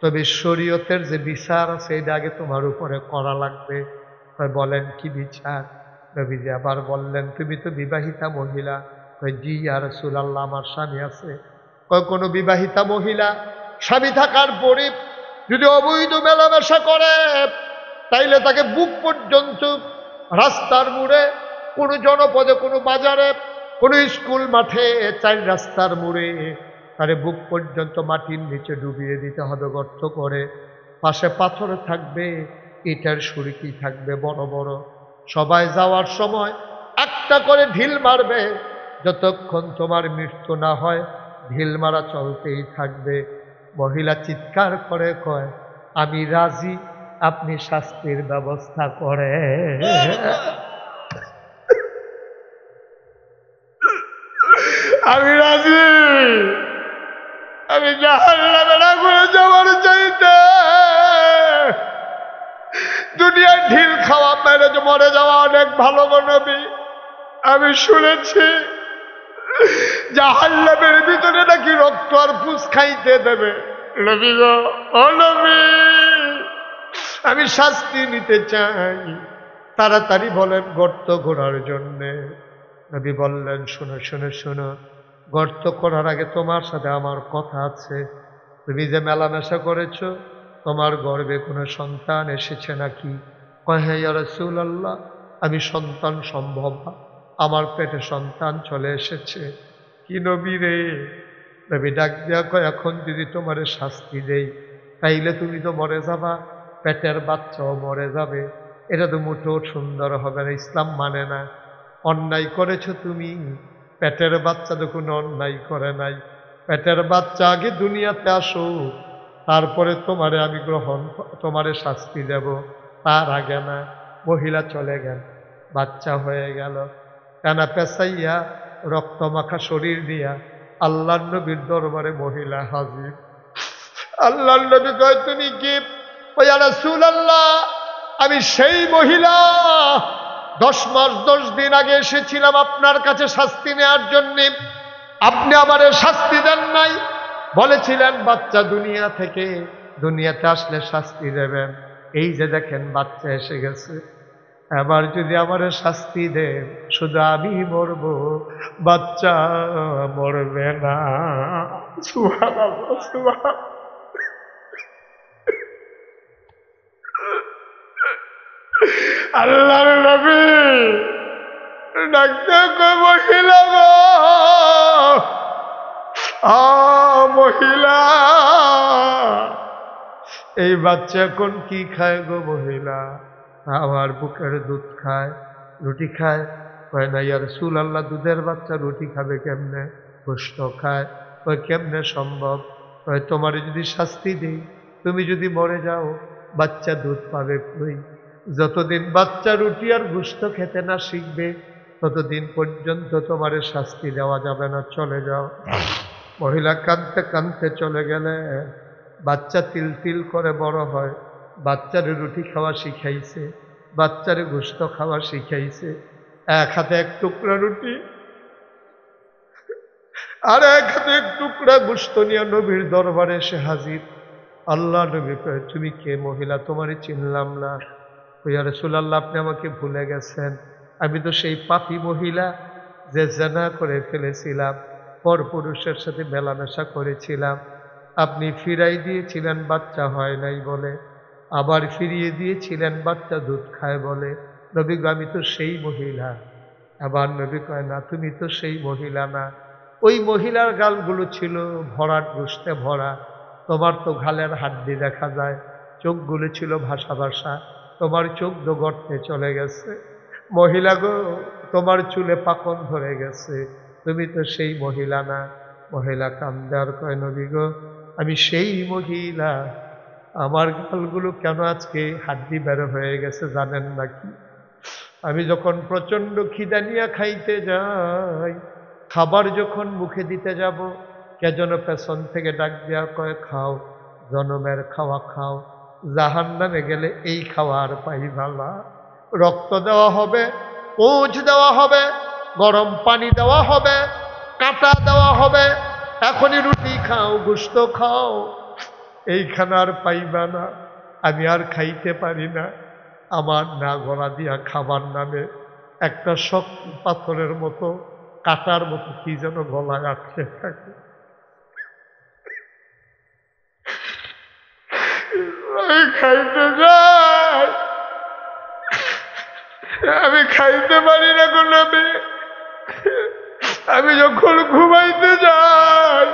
তবে শরীয়তের যে বিচার আছে এটা আগে তোমার উপরে করা লাগবে। কয়, বলেন কি বিচার? নবীজি আবার বললেন, তুমি তো বিবাহিতা মহিলা। কয়, জি ইয়া রাসূলুল্লাহ, আমার স্বামী আছে। কয়, কোনো বিবাহিতা মহিলা স্বামী থাকার পরে যদি অবৈধ মেলামেশা করে, তাইলে তাকে বুক পর্যন্ত রাস্তার মোড়ে, কোনো জনপদে, কোনো বাজারে, কোনো স্কুল মাঠে, চাই রাস্তার মোড়ে তারে বুক পর্যন্ত মাটির নিচে ডুবিয়ে দিতে হবে গর্ত করে। পাশে পাথর থাকবে, ইটার সুরকি থাকবে বড় বড়। সবাই যাওয়ার সময় একটা করে ঢিল মারবে, যতক্ষণ তোমার মৃত্যু না হয় ঢিল মারা চলতেই থাকবে। মহিলা চিৎকার করে কয়, আমি রাজি, আপনি শাস্তির ব্যবস্থা করে। আমি রাজি, আমি জাহান্নামের আগুনে যাওয়ার চাইতে দুনিয়ার ঢিল খাওয়া মেরে যে মরে যাওয়া অনেক ভালো গো নবী। আমি শুনেছি জাহান্নামের ভিতরে নাকি রক্ত আর ফুস খাইতে দেবে। নবী গো, ও নবী, আমি শাস্তি নিতে চাই, তাড়াতাড়ি বলেন গর্ত করার জন্যে। নবী বললেন, শোনো শোনো শোনো, গর্ত করার আগে তোমার সাথে আমার কথা আছে। তুমি যে মেলামেশা করেছো, তোমার গর্ভে কোনো সন্তান এসেছে নাকি? কয়, হ্যাঁ ইয়া রাসূলুল্লাহ, আমি সন্তান সম্ভব, আমার পেটে সন্তান চলে এসেছে। কি নবী রে? নবী ডাক দিয়া কয়, এখন যদি তোমারে শাস্তি দেই, তাইলে তুমি তো মরে যাবা, পেটের বাচ্চাও মরে যাবে। এটা তো মোটেও সুন্দর হবে না, ইসলাম মানে না। অন্যায় করেছো তুমি, পেটের বাচ্চা তো কোনো অন্যায় করে নাই। পেটের বাচ্চা আগে দুনিয়াতে আসো, তারপরে তোমারে আমি তোমারে শাস্তি দেব, তার আগে না। মহিলা চলে গেল, বাচ্চা হয়ে গেল, কানা পেঁচাইয়া রক্ত মাখা শরীর দিয়া আল্লাহর নবীর দরবারে মহিলা হাজির। আল্লাহর নবী কয়, তুমি কি? ও ইয়া রাসূলুল্লাহ, আমি সেই মহিলা 10 মাস 10 দিন আগে এসেছিলাম আপনার কাছে শাস্তি নেওয়ার জন্যে। আপনি আমারে শাস্তি দেন নাই, বলেছিলেন বাচ্চা দুনিয়াতে আসলে শাস্তি দেবেন। এই যে দেখেন বাচ্চা এসে গেছে, এবার যদি আমারে শাস্তি দেন, শুধু আমি মরব, বাচ্চা মরবে না। সুবহানাল্লাহ, সুবহানাল্লাহ। আল্লাহর নবী ডাকতে কয়, মহিলা গো, মহিলা, এই বাচ্চা এখন কি খায় গো মহিলা? আমার বুকের দুধ খায়, রুটি খায়। কয়, না ইয়া রাসূলুল্লাহ, দুধের বাচ্চা রুটি খাবে কেমনে? গোশত খায়। কয়, কেমনে সম্ভব? কয়, তোমার যদি শাস্তি দিই, তুমি যদি মরে যাও, বাচ্চা দুধ পাবে কই? যতদিন বাচ্চা রুটি আর গোশত খেতে না শিখবে, ততদিন পর্যন্ত তোমার শাস্তি দেওয়া যাবে না, চলে যাও। মহিলা কাঁদতে কাঁদতে চলে গেলে। বাচ্চা তিল তিল করে বড় হয়, বাচ্চারে রুটি খাওয়া শিখাইছে, বাচ্চারে গোশত খাওয়া শিখাইছে। এক হাতে এক টুকরা রুটি আর এক হাতে এক টুকরা গোশত নিয়ে নবীর দরবারে এসে হাজির। আল্লাহ নবী কয়, তুমি কে মহিলা? তোমারই চিনলাম না। ইয়া রাসূলুল্লাহ, আপনি আমাকে ভুলে গেছেন। আমি তো সেই পাপী মহিলা যে জিনা করে ফেলেছিলাম, পরপুরুষের সাথে মেলামেশা করেছিলাম। আপনি ফিরাই দিয়েছিলেন বাচ্চা হয় নাই বলে, আবার ফিরিয়ে দিয়েছিলেন বাচ্চা দুধ খায় বলে। নবী গো, আমি তো সেই মহিলা। আবার নবী কয়, না, তুমি তো সেই মহিলা না। ওই মহিলার গালগুলো ছিল ভরাট গোশতে ভরা, তোমার তো গালের হাড্ডি দেখা যায়। চোখগুলো ছিল ভাসা ভাসা, তোমার চোখ তো গর্তে চলে গেছে। মহিলা গো, তোমার চুলে পাকন ধরে গেছে, তুমি তো সেই মহিলা না। মহিলা কান্দে আর কয়, নবী গো, আমি সেই মহিলা। আমার গালগুলো কেন আজকে হাড্ডি বের হয়ে গেছে জানেন নাকি? আমি যখন প্রচন্ড খিদা নিয়ে খাইতে যাই, খাবার যখন মুখে দিতে যাব, কে যেন পেছন থেকে ডাক দেওয়া কয়, খাও, জনমের খাওয়া খাও, জাহান্নামে গেলে এই খাওয়া আর পাইবা না। রক্ত দেওয়া হবে, পোঁছ দেওয়া হবে, গরম পানি দেওয়া হবে, কাঁটা দেওয়া হবে, এখনই রুটি খাও, গোশত খাও, এইখানে আর পাইবা না। আমি আর খাইতে পারি না। আমার না গলা দিয়া খাবার নামে একটা শক্ত পাথরের মতো, কাটার মতো কি যেন গলায় আটকে থাকে। আমি খাইতে যাই, আমি খাইতে পারি না গো নবী। আমি যখন ঘুমাইতে যাই,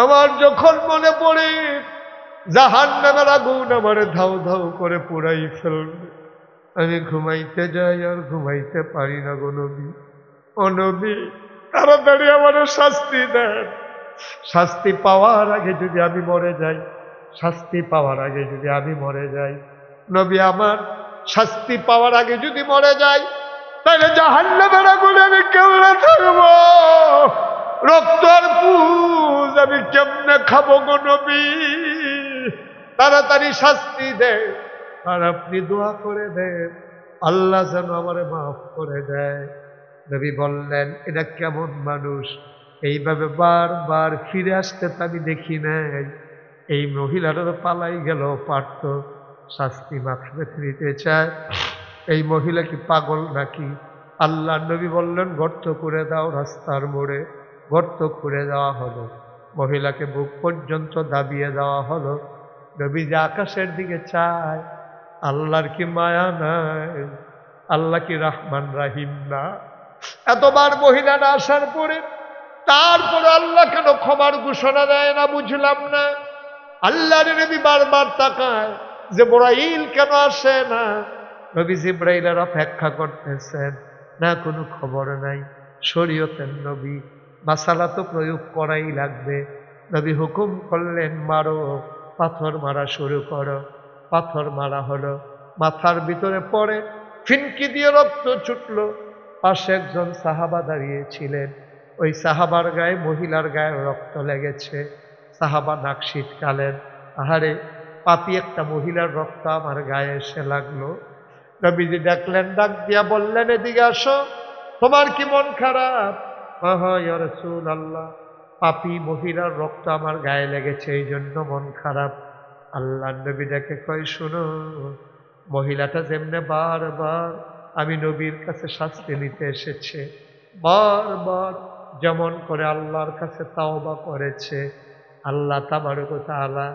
আমার যখন মনে পড়ে জাহান্নামের আগুন আমারে ধাউ ধাউ করে পুরাই ফেলবে, আমি ঘুমাইতে যাই আর ঘুমাইতে পারি না গো নবী। ও নবী, তাড়াতাড়ি আমার শাস্তি দেন। শাস্তি পাওয়ার আগে যদি আমি মরে যাই, শাস্তি পাওয়ার আগে যদি আমি মরে যাই, নবী আমার শাস্তি পাওয়ার আগে যদি মরে যাই, তাহলে জাহান্নামের আগুনে আমি কেমনে থাকবো? রক্ত আর পুজ আমি কেমনে খাবো গো নবী? তাড়াতাড়ি শাস্তি দেয়, আর আপনি দোয়া করে দেন আল্লাহ যেন আমারে মাফ করে দেয়। নবী বললেন, এটা কেমন মানুষ? এইভাবে বারবার ফিরে আসতে তো আমি দেখি নাই। এই মহিলাটা তো পালাই গেল পারত, শাস্তি মাথায় নিতে চায়। এই মহিলা কি পাগল নাকি? আল্লাহ নবী বললেন, গর্ত করে দাও রাস্তার মোড়ে। গর্ত করে দেওয়া হলো, মহিলাকে বুক পর্যন্ত দাবিয়ে দেওয়া হলো। নবী যে আকাশের দিকে চায়, আল্লাহর কি মায়া নাই? আল্লাহ কি রহমান রাহিম না? এতবার মহিলাটা আসার পরে তারপরে আল্লাহ কেন ক্ষমার ঘোষণা দেয় না বুঝলাম না। আল্লাহর নবী বারবার তাকায়, জিবরাইল কেন আসে না? নবী জিবরাইলের অপেক্ষা করতেছেন, না কোনো খবর নাই। শরীয়তের নবী, মাসালা তো প্রয়োগ করাই লাগবে। নবী হুকুম করলেন, মারো, পাথর মারা শুরু করো। পাথর মারা হলো, মাথার ভিতরে পড়ে ফিনকি দিয়ে রক্ত ছুটল। পাশে একজন সাহাবা দাঁড়িয়েছিলেন, ওই সাহাবার গায়ে মহিলার গায়ে রক্ত লেগেছে। সাহাবা নাক শীতকালেন, আহারে, পাপি একটা মহিলার রক্ত আমার গায়ে এসে লাগলো। নবীজি ডাকলেন, ডাক দিয়া বললেন, এদিকে আসো, তোমার কি মন খারাপ? ইয়া রাসূলুল্লাহ, পাপি মহিলার রক্ত আমার গায়ে লেগেছে, এই জন্য মন খারাপ। আল্লাহ নবী ডেকে কয়, শোনো, মহিলাটা যেমনে বারবার আমি নবীর কাছে শাস্তি নিতে এসেছে, বারবার যেমন করে আল্লাহর কাছে তাওবা করেছে, আল্লাহ তাবারক ওয়া তাআলা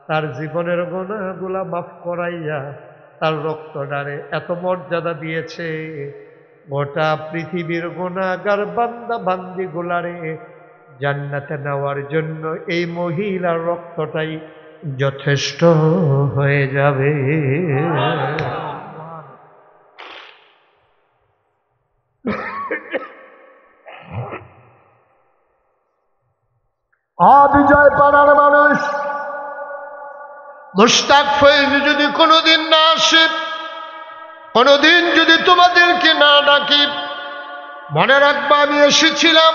তার জীবনের গুনাহগুলা মাফ করাইয়া তার রক্তটারে এত মর্যাদা দিয়েছে, গোটা পৃথিবীর গুনাহগার বান্দা বান্দি গুলারে জান্নাতে নেওয়ার জন্য এই মহিলার রক্তটাই যথেষ্ট হয়ে যাবে। বিজয় পাড়ার মানুষ মুশতাক ফয়েজ যদি কোনোদিন না আসে, কোনোদিন যদি তোমাদেরকে না ডাকি, মনে রাখবা আমি এসেছিলাম,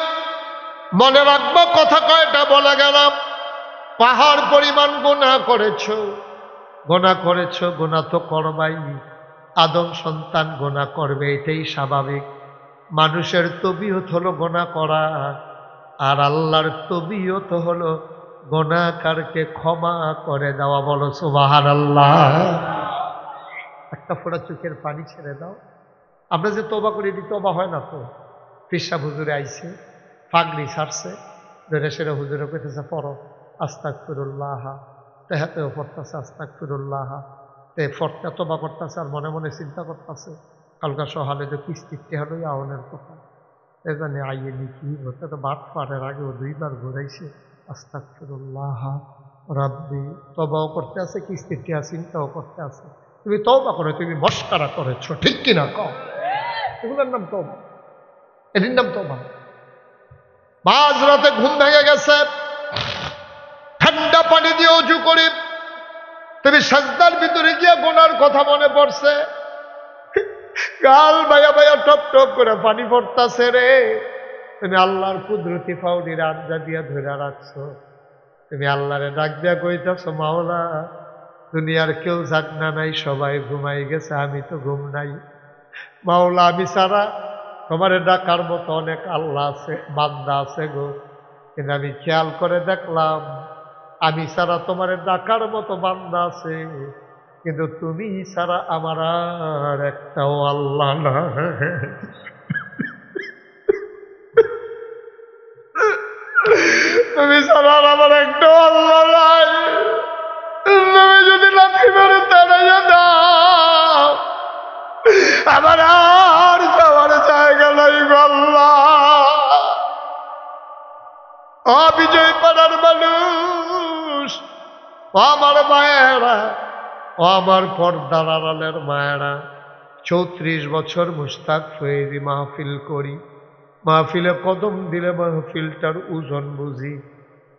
মনে রাখবা কথা কয়টা বলে গেলাম, পাহাড় পরিমাণ গুনাহ করেছো, গুনাহ করেছো, গুনাহ তো করবাই। আদম সন্তান গুনাহ করবে, এটাই স্বাভাবিক। মানুষের তবিয়ত হলো গুনাহ করা, আর আল্লাহর তবিয়ত হলো গুনাহকারকে ক্ষমা করে দেওয়া। বলো সুবহানাল্লাহ। একটা ফোঁটা চোখের পানি ছেড়ে দাও। আমরা যে তওবা করি, এটি তওবা হয় না তো। পেশাব হুজুরে আইছে, পাগড়ি ছাড়ছে, ধরে সেটা হুজুরে কইতেছে পড়ো আস্তাগফিরুল্লাহ, তেহাতেও পড়তেছে আস্তাগফিরুল্লাহ, তে ফটকা তওবা করতেছে আর মনে মনে চিন্তা করতেছে কালকা সহালে যে কিস্তিতে হলো আওনের কথা, এ জানে আইয়ে কি হতে, তো বাদ পাড়ের আগেও 2 বার ঘুরাইছে আস্তাগফিরুল্লাহ রাব্বি। তওবাও করতে আছে, কিস্তিতে চিন্তাও করতে আছে। তুমি তওবা করে তুমি মস্কারা করেছো, ঠিক কিনা কও? এগুলোর নাম তওবা, এটির নাম তওবা। মাঝ রাতে ঘুম ভেঙে গেছে, ঠান্ডা পানি দিয়ে উজু করি, তুমি সাজদার ভিতরে গিয়ে গোনার কথা মনে পড়ছে, গাল ভাইয়া ভাইয়া টপ টপ করে পানি পড়তাছে রে। তুমি আল্লাহর কুদরতি ফাউনির আঞ্জা দিয়া ধরে রাখছো, তুমি আল্লাহরে ডাক দিয়া কইতাছো মাওলা দুনিয়ার কেউ জাগনা নাই, সবাই ঘুমাই গেছে, আমি তো ঘুম নাই। মাওলা আমি ছাড়া তোমারে ডাকার মতো অনেক আল্লাহ আছে, বান্দা আছে গো, কিন্তু আমি খেয়াল করে দেখলাম আমি ছাড়া তোমারে ডাকার মতো বান্দা আছে, কিন্তু তুমি ছাড়া আমার আর একটাও আল্লাহ না। তুমি ছাড়া আর আমার একটাও আল্লাহ নাই। তুমি যদি লাথি মেরে তাড়াইয়া দাও, আমার আর যাওয়ার জায়গা নাই গো আল্লাহ। অবিজয় পাড়ার মানুষ, ও আমার মায়েরা, ও আমার পর্দার আড়ালের মায়েরা, 34 বছর মুস্তাক ফয়েজি মাহফিল করি, মাহফিলে কদম দিলে মাহফিলটার ওজন বুঝি।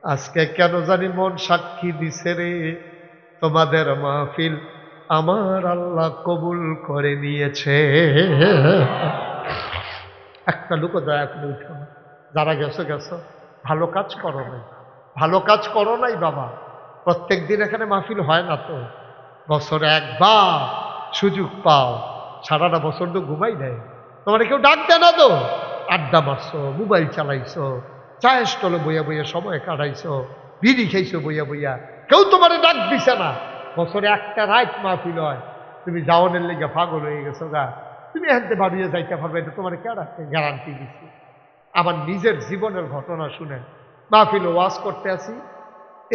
আজকে কেন জানি মন সাক্ষী দিছে রে, তোমাদের মাহফিল আমার আল্লাহ কবুল করে নিয়েছে। একটা লোক দয়া করে উঠো না, যারা গেছো গেছো, ভালো কাজ করো নাই, ভালো কাজ করো নাই বাবা। প্রত্যেক দিন এখানে মাহফিল হয় না তো, বছরে একবার সুযোগ পাও, সারাটা বছর তো ঘুমাই নেয়, তোমার কেউ ডাক দেয় না তো, আড্ডা মারছো, মোবাইল চালাইছো, চায়ের স্টলে বইয়া বইয়া সময় কাটাইছো, বিড়ি খাইছো বইয়া বইয়া, কেউ তোমার ডাক দিছে না। বছরে একটা রাত মাহফিল হয়, তুমি যাওয়ানের লেগে পাগল হয়ে গেছো গা, তুমি এখানতে বাড়িয়ে যাইতে পারবে, এটা তোমার কেডা গ্যারান্টি দিচ্ছে? আমার নিজের জীবনের ঘটনা শুনে মাহফিল ওয়াজ করতে আসি,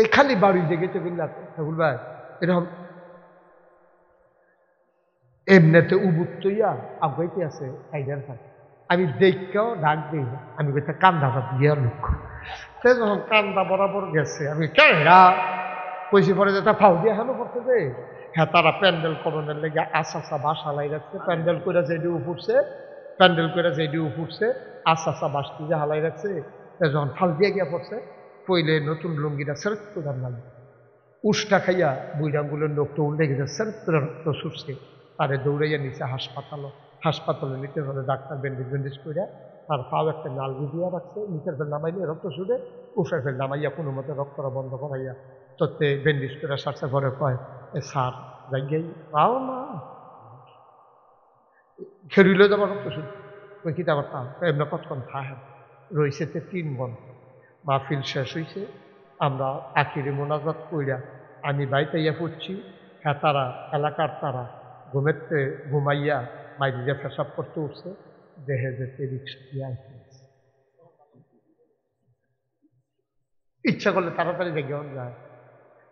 এই খালি বাড়ি জেগেছে বলবা এরকম এমনিতে উবুত্তইয়া আগাইতে আছে আইডার থাকে, আমি দেখকেও ডাক দিই না, আমি বলতে কান্দাটা দিয়ে লক্ষ্য। সে যখন কান্দা বরাবর গেছে, আমি কেরা কইছি পরে যেটা ফাউ দিয়ে হানো করতে দে। হ্যাঁ, তারা প্যান্ডেল করণের লেগে আশা বাসা লাই রাখছে, প্যান্ডেল করে যেডি উঠছে, প্যান্ডেল করে যেডি উঠছে আশা বাসটি যে হালাই রাখছে। যখন ফাল দিয়ে গিয়া পড়ছে, পইলে নতুন লুঙ্গিটা সেরত করে লাগে, উষ্টা খাইয়া বুইরাঙ্গুলের লোকটা উল্টে গেছে, সেরত করে রক্ত ছুটছে, তারে দৌড়াইয়া নিচে হাসপাতালে নিতে হলে ডাক্তার ব্যান্ডেজ করে তার পাও একটা নালগি দিয়া রাখছে, নিচের ফেল নামাইলে রক্ত ছুটে, উফের ফেল নামাইয়া কোনো মতে রক্তটা বন্ধ করাইয়া তোতে ব্যান্ডেজ করে সারছে। ঘরে কয় এ সার যাই পাও না, খেরুলে যাবার রক্ত ছুটে, ওই কিতা করতাম এমনি কতক্ষণ থাহে রয়েছে 3 ঘন্টা। মাহফিল শেষ হয়েছে, আমরা আখিরে মোনাজাত কইরা আমি বাড়িতে ইয়া পড়ছি, হ্যাঁ তারা এলাকার তারা ঘুমেতে ঘুমাইয়া মাইরিয়া পেশাব করতে উঠছে, দেহে যেতে রিক্সা দিয়ে আসছে। ইচ্ছা করলে তাড়াতাড়ি জেগে যায়,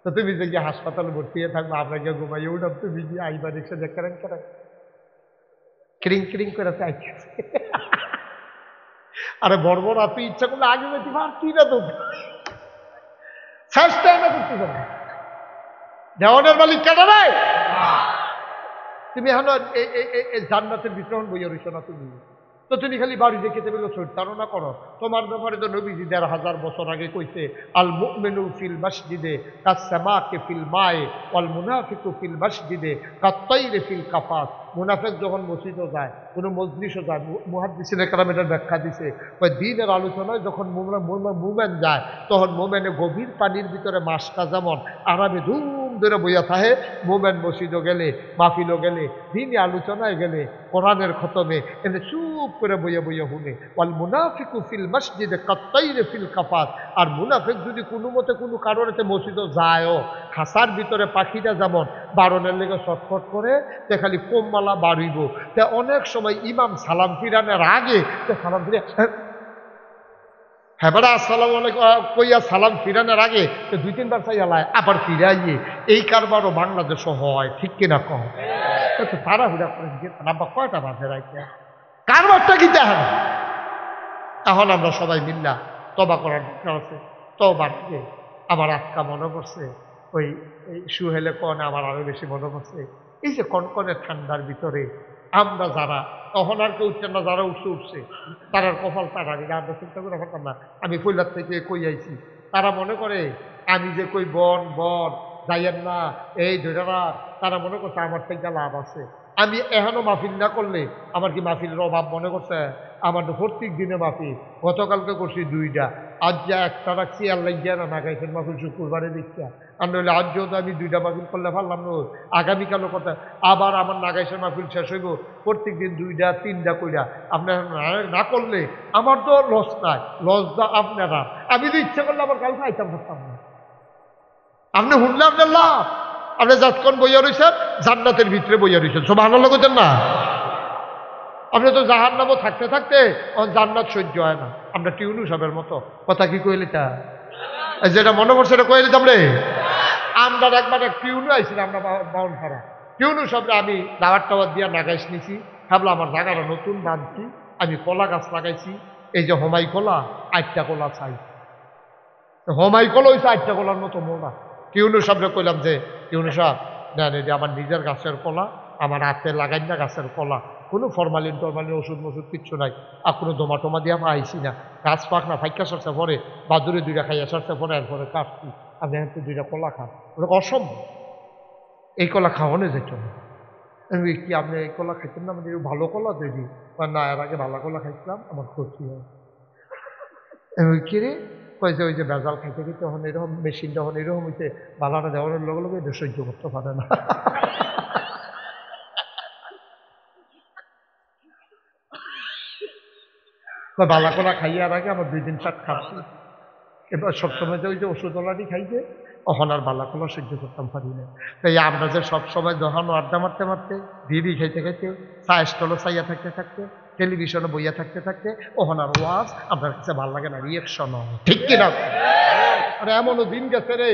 তো তুমি যে গিয়ে হাসপাতালে ভর্তি হয়ে থাকবে, আমরা গিয়ে ঘুমাইয়ে উঠাম, তুমি গিয়ে আইবা রিক্সা যে কেন ক্রিং ক্রিং করে চাইছে। আরে বড় বড় আপনি ইচ্ছা করলে আগে যেতে পারতি না তো, চেষ্টা না করতে পারবে। দেওয়ানের মালিক কেন নাই? তুমি এখন জান্নাতের ভিতরে বইয়া রইছো না তুমি, তো তুমি খালি বাড়ি দেখে বলে ধারণা করো তোমার ব্যাপারে তো নবীজি ১,৫০০ বছর আগে কইছে আল মুমিনু ফিল মাসজিদে কাসসামাকে ফিল মায়ে ওয়াল মুনাফিকু ফিল মাসজিদে কাত্তাইরি ফিল কাফাত। মুনাফিক যখন মসজিদে যায়, কোনো মজলিসে যায়, মুহাদ্দিসিনে কেরাম এটার ব্যাখ্যা দিছে, ওই দিনের আলোচনায় যখন মুমেন যায় তখন মোমেনে গভীর পানির ভিতরে মাছটা যেমন আরামে ধুম ধরে বইয়া থাকে, মোমেন মসজিদও গেলে, মাহফিলও গেলে, দিনে আলোচনায় গেলে, কোরআনের খতমে এনে চুপ করে বইয়া বইয়া শুনে। ওয়াল মুনাফিকু ফিল মসজিদে কাত্তাইরি ফিল কাফাত। আর মুনাফিক যদি কোনো মতে কোনো কারণেতে মসজিদও যায়ও, খাসার ভিতরে পাখিটা যেমন বারণের লেগে ছটফট করে, তে খালি কোমমালা বাড়িব। তে অনেক সময় ইমাম সালাম ফিরানোর আগে সালাম ফিরে হ্যাঁ বেড়া আসসালাম আলাইকুম কইয়া সালাম ফিরানোর আগে ২-৩ বার চাইয়ালায় আবার ফিরাইয়ে, এই কারবারও বাংলাদেশও হয়, ঠিক কিনা কম? তারা হুড়া করে আব্বা কয়টা বাজে রাইতে কারবারটা কি দেখেন। এখন আমরা সবাই মিল্লা তবা করার দরকার আছে। তবার দিকে আমার আজকা মনে পড়ছে, ওই সুহেলে কনে আমার আরো বেশি মনে পড়ছে, এই যে কনকনে ঠান্ডার ভিতরে আমরা যারা তখন আর কেউ উঠছেন না, যারা উঠছে তারার কপাল তারারি, আমরা চিন্তা করে পারতাম না। আমি কৈলার থেকে কই আইছি, তারা মনে করে আমি যে কই বন বন যাইয়েন না এই ধৈরা, তারা মনে করছে আমার থেকে লাভ আছে। আমি এখনো মাহফিল না করলে আমার কি মাহফিলের অভাব মনে করছে? আমার তো প্রত্যেক দিনে মাহফিল, গতকালকে করছি 2টা, আজ যা একটা রাখছি আল্লাহ গিয়া না গাইছেন মাহফিল শুক্রবারে দীক্ষা। আর নইলে আজ যেহেতু আমি 2টা মাহফিল করলে পারলাম না, আগামীকালও কথা আবার আমার নাগাইশের মাহফিল শেষ হইব, প্রত্যেক দিন 2টা 3টা কইরা। আপনার না করলে আমার তো লস নাই, লস দা আপনারা। আমি তো ইচ্ছা করলে আবার কালকে আইতাম করতাম না। আপনি শুনলে আপনার লাভ, আপনি যতক্ষণ বইয়া রয়েছেন জান্নাতের ভিতরে বইয়া রয়েছেন, সুবহানাল্লাহ কইতেন না? আপনি তো জাহান্নামও থাকতে থাকতে জান্নাত সহ্য হয় না। আমরা টিউনু সবের মতো কথা কি কইলি তা যেটা মনে পড়ছে এটা কইলি তামলে আমরা একবার এক টিউনু আইছিলাম, আমরা বাউন খারা টিউনু সবরে আমি দাওয়ার টাওয়ার দিয়া নাগাইশ নিছি, ভাবলাম আমার জায়গাটা নতুন বাঁধছি, আমি কলা গাছ লাগাইছি, এই যে হোমাই কলা 8টা কলা চাই, হোমাই কলা হয়েছে 8টা কলার মতো মোড়া। টিউনু সবরে কইলাম যে টিউনু সাহেব নেন, এই যে আমার নিজের গাছের কলা, আমার হাতে লাগাই না গাছের কলা, কোনো ফরমালিন টরমালিন ওষুধ মষুধ কিচ্ছু নাই, আর কোনো দমা টমা দিয়া পাইছি না, গাছ পাক না ফাইকা সরছে পরে বাদুরে 2টা খাইয়া সরছে পরে এরপরে কাটছি, আপনি হয়তো 2টা কলা খান, ওটা অসম্ভব, এই কলা খাওয়ানো যেত না। আমি কি আপনি এই কলা খাইতেন না, মানে ভালো কলা তৈরি না, এর আগে ভালো কলা খাইছিলাম আমার ক্ষতি হয়। আমি কিরে কই যে ওই যে বেজাল খাইতে খাইতে তখন এরকম মেশিনটা তখন এরকম হইতে বালাটা দেওয়ানোর লগে লগে এটা সহ্য করতে পারে না। বালা কলা খাইয়ার আগে আমার 2 দিন চাট খাচ্ছি, এবার সবসময় যে ওই যে ওষুধওয়ালাটি খাইছে তখন আর বালা কলা সহ্য করতাম পারি না। তাই আমরা যে সবসময় যখন আড্ডা মারতে মারতে বিড়ি খাইতে খাইতে চা স্টলও চাইয়া থাকতে থাকতে টেলিভিশনে বইয়া থাকতে থাকতে ওখান আর ওয়াজ আপনার কাছে ভালো লাগে না, রিয়েকশন হয়, ঠিক কিনা? আর এমনও দিন গেছে রে,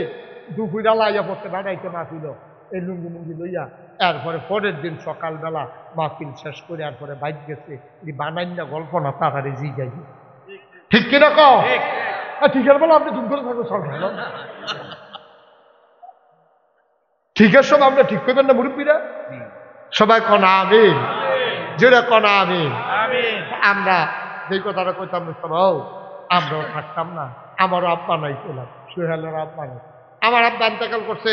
দুপুরা লাইয়া পড়তে বাড়াইতে মাহফিল এই লুঙ্গি মুঙ্গি লইয়া, এরপরে পরের দিন সকালবেলা মাহফিল শেষ করে এরপরে বাইক গেছে বানাই না গল্প না তাড়াতাড়ি জি যাই, ঠিক কিনা কম? ঠিক আছে বলো, আপনি দুম করে থাকো সব ভালো ঠিক আছে, সব আমরা ঠিক করবেন না মুরব্বীরা? সবাই কনা আমিন, যেটা কনা আমিন। আমরা যে কথাটা কইতাম সবাই আমরাও থাকতাম না, আমারও আব্বা নাই পেলাম, সুহেলের আব্বা নাই। আমার আব্বা ইন্তেকাল করছে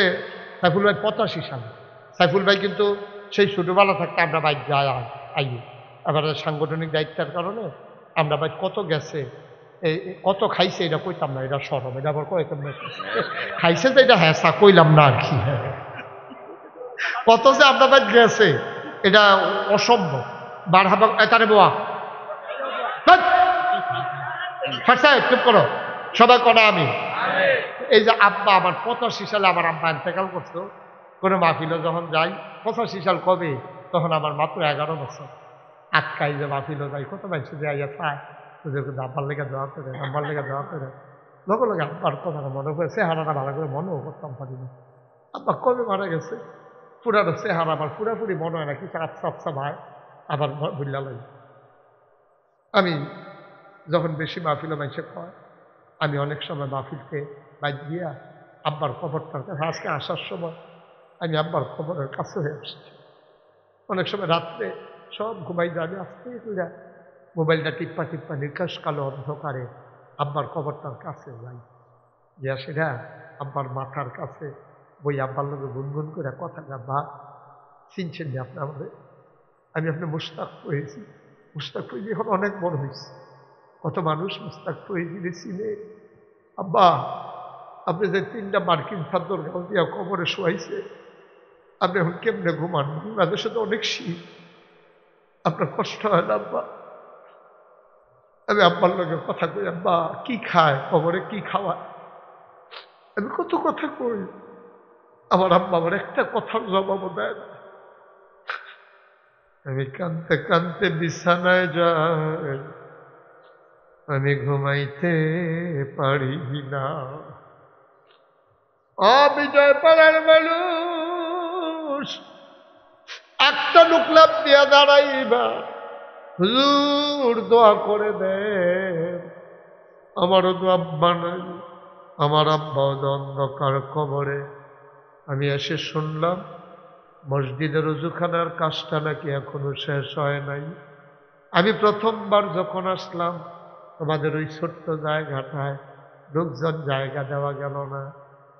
সাইফুল ভাই 85 সালে। সাইফুল ভাই কিন্তু সেই ছোটবেলা থাকতে আমরা বাইক যাই আইয়ে, এবার সাংগঠনিক দায়িত্বের কারণে আমরা বাইক কত গেছে, এই কত খাইছে এটা কইতাম না, এটা সরম, এটা আবার কইতাম না খাইছে যে এটা হ্যাঁ কইলাম না আর কি, কত যে আমরা বাইক গেছে এটা অসম্ভব। বার হাবা তারে বোয়া চুপ করো, সবাই করা আমি। এই যে আব্বা আমার 85 সালে আমার আব্বা ইন্তেকাল করতো, কোনো মাহফিলে যখন যাই 85 সাল কবে, তখন আমার মাত্র 11 বছর। আটকাই যে মাহফিলে যাই কত মানুষ যে আইয়া চায় আব্বার লেগে দেওয়া করে, আব্বার লেগে দেওয়া করে, লগে লগে আব্বার কথাটা মনে করে চেহারাটা ভালো করে মনেও করতাম পারি না। আব্বা কবে মারা গেছে, পুরানো চেহারা আমার পুরাপুরি মনে হয় না, কিছু আফসা আফসা ভাই আবার ভুল্লা লাগে। আমি যখন বেশি মাহফিলে মানুষে খায়, আমি অনেক সময় মাহফিলকে বাইক দিয়া আব্বার খবরটার কাছে, আজকে আসার সময় আমি আব্বার খবরের কাছে হয়ে আসছি। অনেক সময় রাত্রে সব ঘুমাই যায়, আমি আসতে কইরা মোবাইলটা টিপ্পা টিপ্পা নির্কাশ কালো অন্ধকারে আব্বার কবরটার কাছে যাই, গিয়া সেটা আব্বার মাথার কাছে বই আব্বার লোকে গুনগুন করে কথাটা, বা চিনছেন যে আপনি আমাদের, আমি আপনি মুশতাক হয়েছি, মুশতাক ফৈজি এখন অনেক বড় হয়েছে, কত মানুষ মুশতাক ফৈজিরে চিনে। আব্বা আপনি যে 3টা মার্কিন ছাত্র গাল দিয়া কবরে শোয়াইছে, আপনি এখন কেমনে ঘুমান? বাংলাদেশে তো অনেক শীত, আপনার কষ্ট হয় না আব্বা? আমি আব্বার লোকে কথা কই, আব্বা কি খায় কবরে, কি খাওয়ায়? আমি কত কথা কই, আমার আব্বা আমার একটা কথার জবাবও দেয় না। আমি কানতে কানতে বিছানায় যাই, আমি ঘুমাইতে পারি না। বিজয় পাড়ার মানুষ একটা লোক লাভ দিয়া দাঁড়াইবা, হুজুর দোয়া করে দেন, আমারও তো আব্বা নাই, আমার আব্বাও তো অন্ধকার কবরে। আমি এসে শুনলাম মসজিদের ওযুখানার কাজটা নাকি এখনো শেষ হয় নাই। আমি প্রথমবার যখন আসলাম তোমাদের ওই ছোট্ট জায়গাটায়, লোকজন জায়গা দেওয়া গেল না।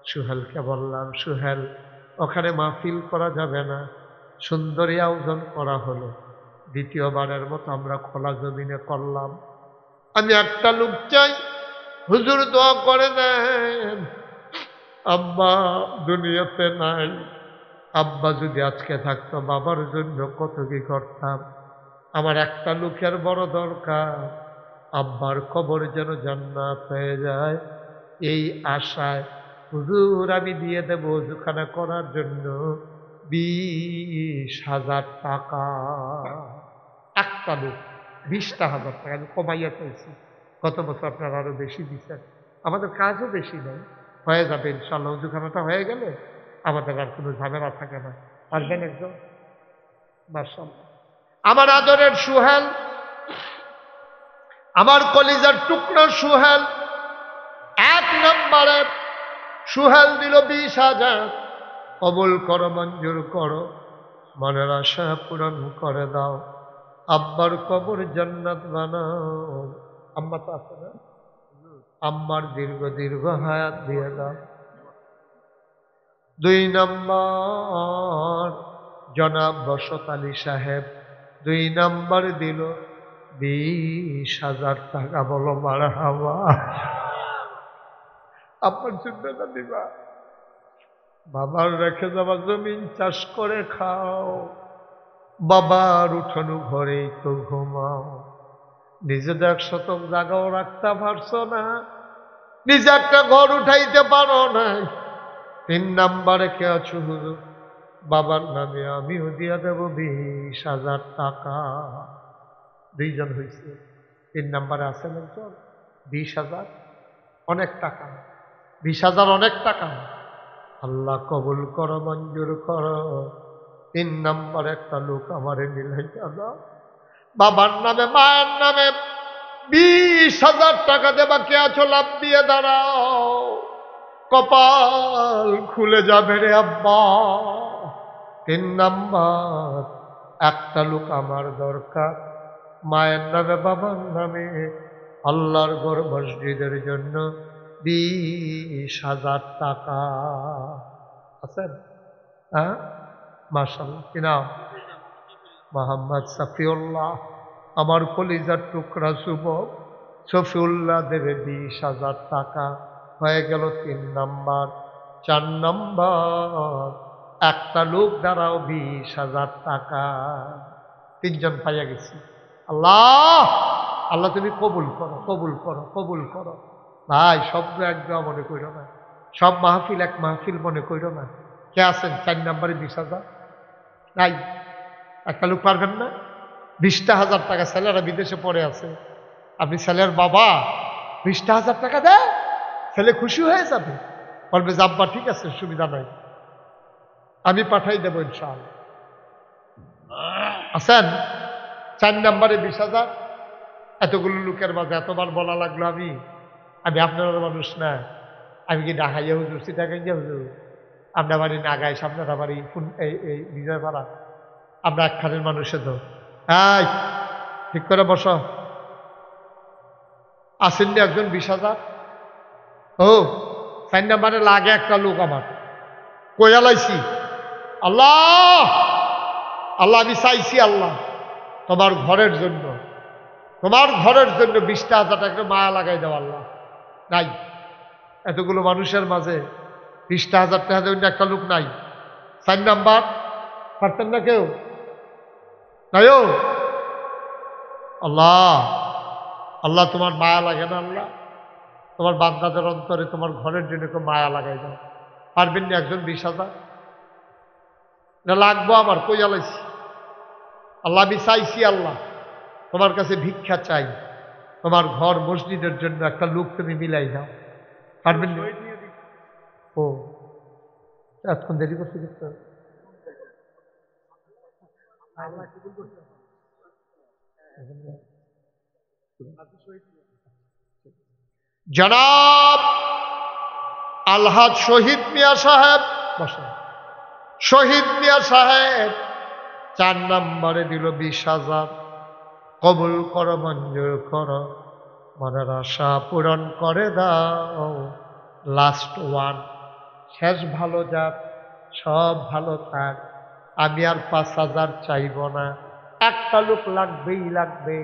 সুহেলকে বললাম, সুহেল ওখানে মাহফিল করা যাবে না, সুন্দরী আয়োজন করা হলো, দ্বিতীয়বারের মতো আমরা খোলা জমিনে করলাম। আমি একটা লোক চাই, হুজুর দোয়া করে দেন, আব্বা দুনিয়াতে নাই, আব্বা যদি আজকে থাকতো বাবার জন্য কত কি করতাম। আমার একটা লোকের বড় দরকার, আব্বার কবর যেন জান্নাত হয়ে যায়, এই আশায় হুজুর আমি দিয়ে দেব ওযুখানা করার জন্য 20,000 টাকা। একটা লোক 20,000 টাকা আমি কমাইয়া চাইছি, গত বছর আপনারা আরো বেশি দিচ্ছেন, আমাদের কাজও বেশি নাই, হয়ে যাবে ইনশাল্লাহ। ওযুখানাটা হয়ে গেলে আমাদের আর কোনো ঝামেলা থাকে না। পারবেন একজন? মাশাআল্লাহ। আমার আদরের সুহেল, আমার কলিজার টুকরো সুহেল, 1 নম্বরে সুহেল দিল 20,000। কবুল করো, মঞ্জুর করো, মনের আশা পূরণ করে দাও, আব্বার কবর জান্নাত বানাও। আম্মা তো আছে না? আম্মার দীর্ঘ দীর্ঘ হায়াত দিয়ে দাও। 2 নম্বর জনাব বসত আলী সাহেব 2 নম্বর দিল 20,000 টাকা। বলো মারহাবা। আপনার জন্য না দিবা, বাবার রেখে যাওয়া জমিন চাষ করে খাও, বাবার উঠানো ঘরেই তো ঘুমাও, নিজে 1 শতক জায়গাও রাখতে পারছো না, নিজে একটা ঘর উঠাইতে পারো নাই। 3 নম্বরে কে আছো হুজুর? বাবার নামে আমিও দিয়া দেব 20,000 টাকা। 2 জন হয়েছে। 3 নম্বরে আছেন একজন, 20,000 অনেক টাকা, 20,000 অনেক টাকা। আল্লাহ কবুল করো, মঞ্জুর করো। 3 নম্বর একটা লোক আমারে মিলাইয়া দাও, বাবার নামে মায়ের নামে 20,000 টাকা দেবা। কে আছো? লাভ দিয়ে দাঁড়াও, কপাল খুলে যাবে রে আব্বা। 3 নম্বর একটা লোক আমার দরকার, মায়ের নামে বাবার নামে আল্লাহর ঘর মসজিদের জন্য 20,000 টাকা। আছেন? হ্যাঁ, মাশাআল্লাহ। কি নাম? মোহাম্মদ সফিউল্লাহ। আমার কলিজার টুকরা যুবক সফিউল্লাহ দেবে 20,000 টাকা। হয়ে গেল 3 নম্বর। 4 নম্বর একটা লোক দ্বারাও 20,000 টাকা। 3 জন পাইয়া গেছি। আল্লাহ আল্লাহ তুমি কবুল করো, কবুল করো, কবুল করো। ভাই শব্দ একদম মনে করো না, সব মাহফিল এক মাহফিল মনে করো না। কে আছেন 4 নম্বরে 20,000? নাই, একটা লোক পারবেন না? 20,000 টাকা ছেলেরা বিদেশে পড়ে আছে, আপনি ছেলের বাবা, 20,000 টাকা দেয়, ছেলে খুশি হয়ে যাবে, বলবে যে আব্বা ঠিক আছে সুবিধা নাই, আমি পাঠাই দেবো ইনশাআল্লাহ। আছেন 4 নম্বরে 20,000? এতগুলো লোকের মাঝে এতবার বলা লাগলো আমি আপনার মানুষ না, আমি কি ডাহাইয়া হুজুর, চিটাগাঙ্গা হুজুর, আপনার বাড়ি নাগাই, আপনারা বাড়ি এই বিজয়পাড়া, আমরা একখানের মানুষে তো। এই ঠিক করে বসো। আসেননি একজন 20,000? ও 4 নম্বরে লাগে একটা লোক আমার কয়ালাইছি। আল্লাহ আল্লাহ আমি চাইছি আল্লাহ তোমার ঘরের জন্য 20,000 টাকা মায়া লাগাই দাও আল্লাহ। নাই, এতগুলো মানুষের মাঝে 20,000 টাকা দেবেন একটা লোক নাই। 4 নাম্বার পারতেন না কেউ? নাইও। আল্লাহ আল্লাহ তোমার মায়া লাগে না আল্লাহ? তোমার বান্দাদের অন্তরে তোমার ঘরের জন্য কেউ মায়া লাগাই দাও। পারবেন না একজন 20,000? না লাগবো আমার কই আলাইছি। আল্লাহ আমি চাইছি আল্লাহ তোমার কাছে ভিক্ষা চাই, তোমার ঘর মসজিদের জন্য একটা লোক তুমি মিলাই দাও। পারবেন না? ও এতক্ষণ দেরি করতে করতে জনাব আলহাজ শহীদ মিয়া সাহেব বসেন। শহীদ মিয়া সাহেব 4 নম্বরে দিল 20,000। কবুল করো, মঞ্জুর করো, মনের আশা পূরণ করে দাও। লাস্ট ওয়ান, শেষ ভালো যাক, সব ভালো থাক। আমি আর 5,000 চাইব না, একটা লোক লাগবেই লাগবে।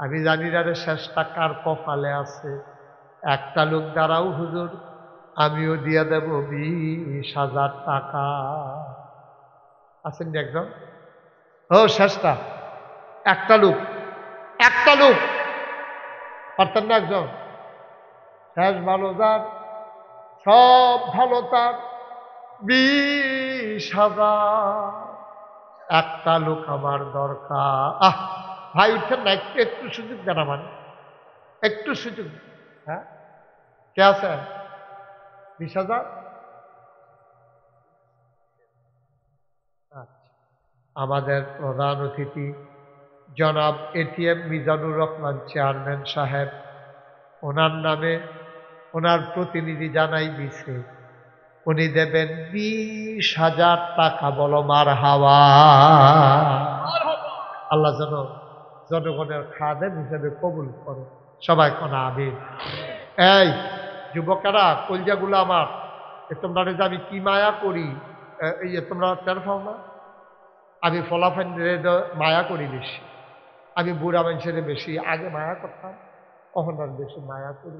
আমি জানি না রে শেষটা কার কপালে আছে। একটা লোক দাঁড়াও হুজুর, আমিও দিয়ে দেব 20,000 টাকা। আছেন একজন? ও শেষটা একটা লোক পারতেন না একজন? শেষ ভালো যার, সব ভালো তার, 20,000 একটা লোক আমার দরকার। ভাই উঠছেন না? একটু সুযোগ দেন আমার, একটু সুযোগ। হ্যাঁ কে আছে? 20,000। আচ্ছা, আমাদের প্রধান অতিথি জনাব এটিএম মিজানুর রহমান চেয়ারম্যান সাহেব, ওনার নামে ওনার প্রতিনিধি জানাই দিছে উনি দেবেন 20,000 টাকা। বলো মার হাওয়া। আল্লাহ যেন জনগণের খাদেম হিসেবে কবুল করে। সবাই কোনা আমিন। এই যুবকেরা, কলজাগুলো আমার, তোমরা যে আমি কি মায়া করি, এই তোমরা টের পাও না? আমি ফলাফল মায়া করি বেশি। আমি বুড়া মানুষের বেশি আগে মায়া করতাম, কখন আর বেশি মায়া করি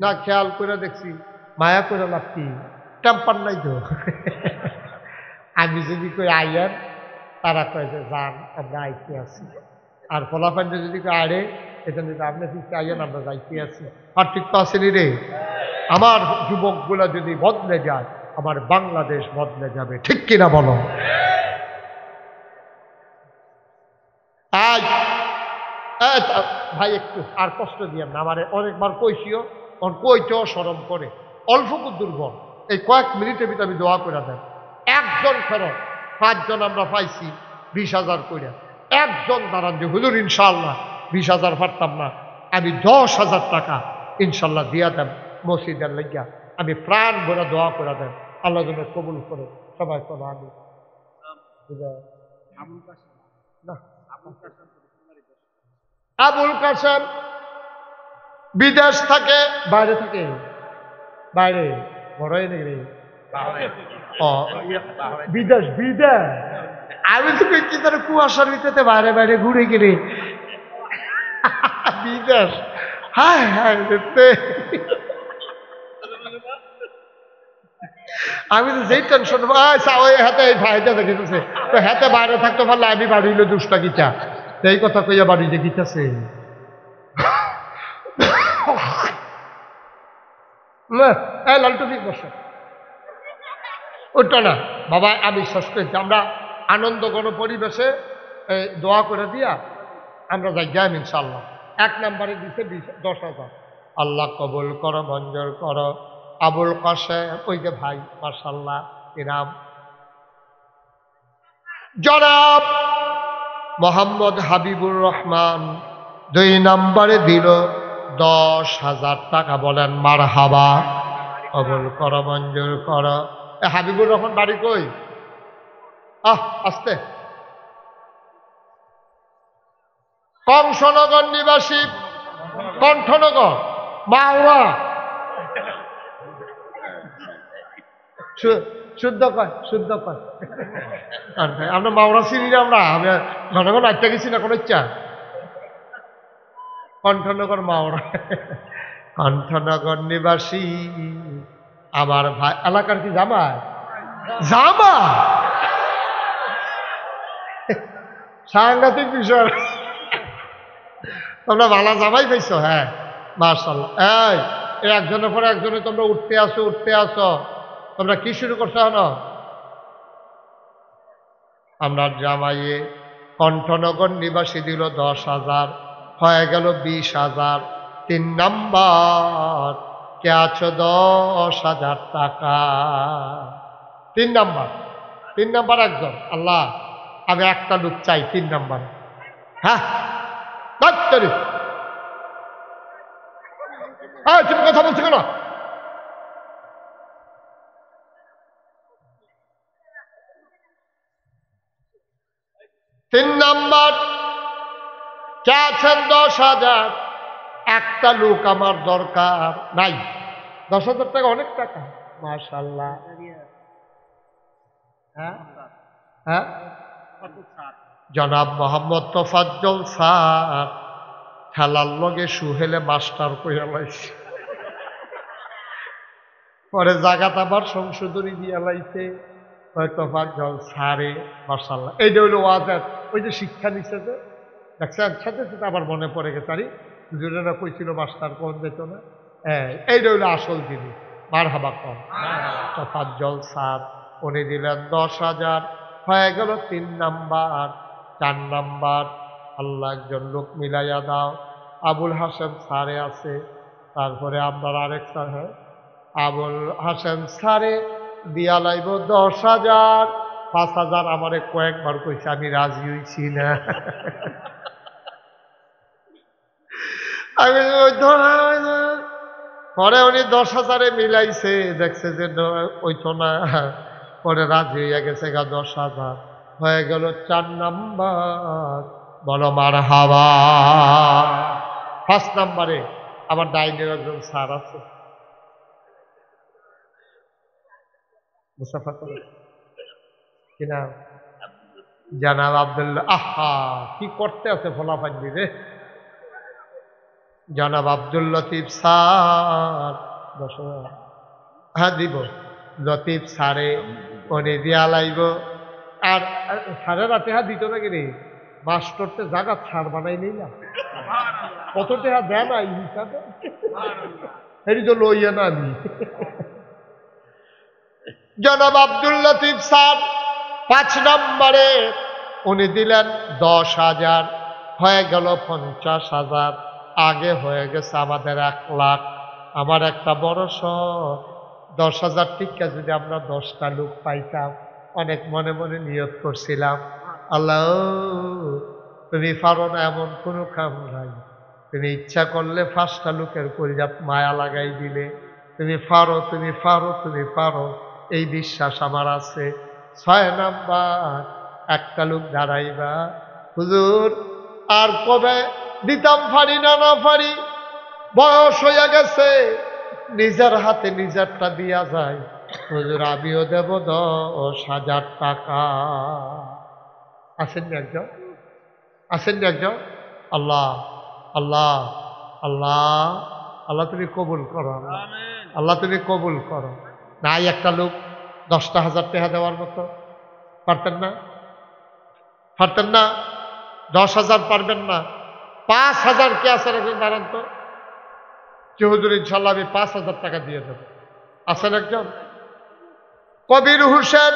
না। খেয়াল করে দেখছি মায়া করে লাগছি, টেম্পার নাই তো। আমি যদি কই আইয়ান, তারা কয় যে যান আমরা আইতে আছি। আর ফলাফল যদি কই আরে এখানে আপনি ফিরতে আইয়ান, আমরা যাইতে আছি। আর ঠিক তো আসেনি রে। আমার যুবকগুলা যদি বদলে যায়, আমার বাংলাদেশ বদলে যাবে। ঠিক কিনা বলো? ভাই একটু আর কষ্ট দিয়ে না, আমার অনেকবার কইছিও, কইতেও সরম করে, অল্প দুর্বল। এই কয়েক মিনিটের ভিতরে আমি দোয়া করে দেন। একজন ফেরত, 5 জন আমরা পাইছি 20,000 করে। একজন দাঁড়ান যে হুজুর ইনশাআল্লাহ 20,000 পারতাম না, আমি 10,000 টাকা ইনশাল্লাহ দিয়া দেন মসজিদের লাগিয়া। আমি প্রাণ ভরে দোয়া করে দেন, আল্লাহ যেন কবুল করে। সবাই তো আমি না। আবুল কাসেম বিদেশ থাকে, বাইরে থাকে, বাইরে বড় নেই। বিদেশ বিদেশ আমি তো কি তার কুয়াশার ভিতরে বাইরে বাইরে ঘুরে গেলে বিদেশ। হ্যাঁ হ্যাঁ আমি তো যেই টেনশন হাতে ভাইটা দেখেছে তো হাতে বাইরে থাকতে পারলে আমি বাড়ি হইলে দুষ্টা গীতা, এই কথা কইয়া বাড়ি যে গীতাছে। লালটু বসে ওটা না বাবা, আমি শেষ করেছি। আমরা আনন্দ গণ পরিবেশে দোয়া করে দিয়া আমরা যাই যাই ইনশাল্লাহ। 1 নম্বরে দিছে 10,000। আল্লাহ কবুল করো, মঞ্জুর করো। আবুল কাসেম ওই যে ভাই মাশাল্লাহ ইনাম। জনাব মোহাম্মদ হাবিবুর রহমান 2 নম্বরে দিল 10,000 টাকা। বলেন মারহাবা। কবুল করো, মঞ্জুর করো। হাবিবুর রহমান বাড়ি কই? আসতে কংসনগর নিবাসী কণ্ঠনগর মাওরা শুদ্ধ কয় শুদ্ধ কয়। আমরা মাওরা চিনি না, আমরা ঘন ঘন আটটা গেছি না কোনো ইচ্ছা। কণ্ঠনগর মাওরা কণ্ঠনগর নিবাসী আমার ভাই এলাকার কি জামাই জামা সাংঘাতিক বিষয়। তোমরা ভালো জামাই পাইছো? হ্যাঁ মাশাআল্লাহ। এই একজনের পরে একজনে তোমরা উঠতে আসো। তোমরা কি শুরু করছো না? আমরা জামাইয়ে কণ্ঠনগর নিবাসী দিল 10,000, হয়ে গেল 20,000। 3 নাম্বার কে আছো 10,000 টাকা। 3 নাম্বার একজন। আল্লাহ আমি একটা লোক চাই 3 নাম্বার। হ্যাঁ তুমি কথা বলছো কেন? তিন নাম্বার কে আছেন 10,000? একটা লোক আমার দরকার নাই। 10,000 টাকা অনেক টাকা মাশাআল্লাহ। হ্যাঁ জনাব মোহাম্মদ তোফাজ্জল স্যার খেলার লগে সুহেলে মাস্টার কইয়া লাইছে, পরে জায়গাটা আবার সংশোধনী দিয়া লাইছে। তোফাজ্জল স্যারে মাশাআল্লাহ। এইটা হইল ওয়াজের ওই যে শিক্ষা নিচ্ছে যে দেখছেন, সাথে সাথে আবার মনে পড়ে গেছে। আরে দুজনেরা কইছিল মাস্টার কোন যেত না। এইটা হইল আসল জিনিস। মারহাবা কম। তোফাজ্জল স্যার উনি দিলেন 10,000, হয়ে গেল 3 নাম্বার। 4 নাম্বার আল্লাহ একজন লোক মিলাইয়া দাও। আবুল হাসেম স্যারে আছে, তারপরে আপনার আরেক স্যার, হ্যাঁ আবুল হাসেম স্যারে দিয়া লাইব 10,000। 5,000 আমারে কয়েকবার কইছে, আমি রাজি হইছি না। আমি পরে উনি 10,000 মিলাইছে, দেখছে যে ওইতো না, পরে রাজি হইয়া গেছে 10,000। হয়ে গেল 4 নাম্বার। বলো মারহাবা। 5 নাম্বারে আমার ডাইনের একজন স্যার আছে, মুসাফা করে কিনা জানাব আব্দুল্লাহ। আহা কি করতে আছে ফলাফান্ডি রে। জানাব আব্দুল লতিফ স্যার 10,000। হ্যাঁ দিব লতিফ স্যারে উনি দিয়া লাইব। আর সাড়ে রাতে হ্যাঁ দিত নাকি রে, মাস্টরতে জায়গা ছাড় বানাই নেই না, কত টাকা দেয় না এই হিসাবে, এই তো লইয়া না আমি। জনাব আব্দুল লতিফ স্যার 5 নম্বরে উনি দিলেন 10,000, হয়ে গেল 50,000। আগে হয়ে গেছে আমাদের 1 লাখ। আমার একটা বড় শখ, 10,000 টিকা যদি আমরা 10টা লোক পাইতাম। অনেক মনে মনে নিয়ত করছিলাম, আল্লাহ তুমি পারো না এমন কোনো কাম নাই, তুমি ইচ্ছা করলে 5টা লোকের কলিজাত মায়া লাগাই দিলে। তুমি পারো, এই বিশ্বাস আমার আছে। 6 নাম্বার একটা লোক দাঁড়াইবা। হুজুর আর কবে দিতাম, পারি না পারি, বয়স হইয়া গেছে, নিজের হাতে নিজেরটা দিয়া যায়। হুজুর আমিও দেব 10,000 টাকা। আসেননি একজন? আল্লাহ আল্লাহ আল্লাহ আল্লাহ তুমি কবুল করো, আল্লাহ তুমি কবুল করো। নাই একটা লোক 10,000 টাকা দেওয়ার মতো পারতেন না? 10,000 পারবেন না? 5,000 কে আছে একজন দাঁড়ান তো, যে হুজুর ইনশাল্লাহ আমি 5,000 টাকা দিয়ে দেব। আছেন একজন? কবির হোসেন,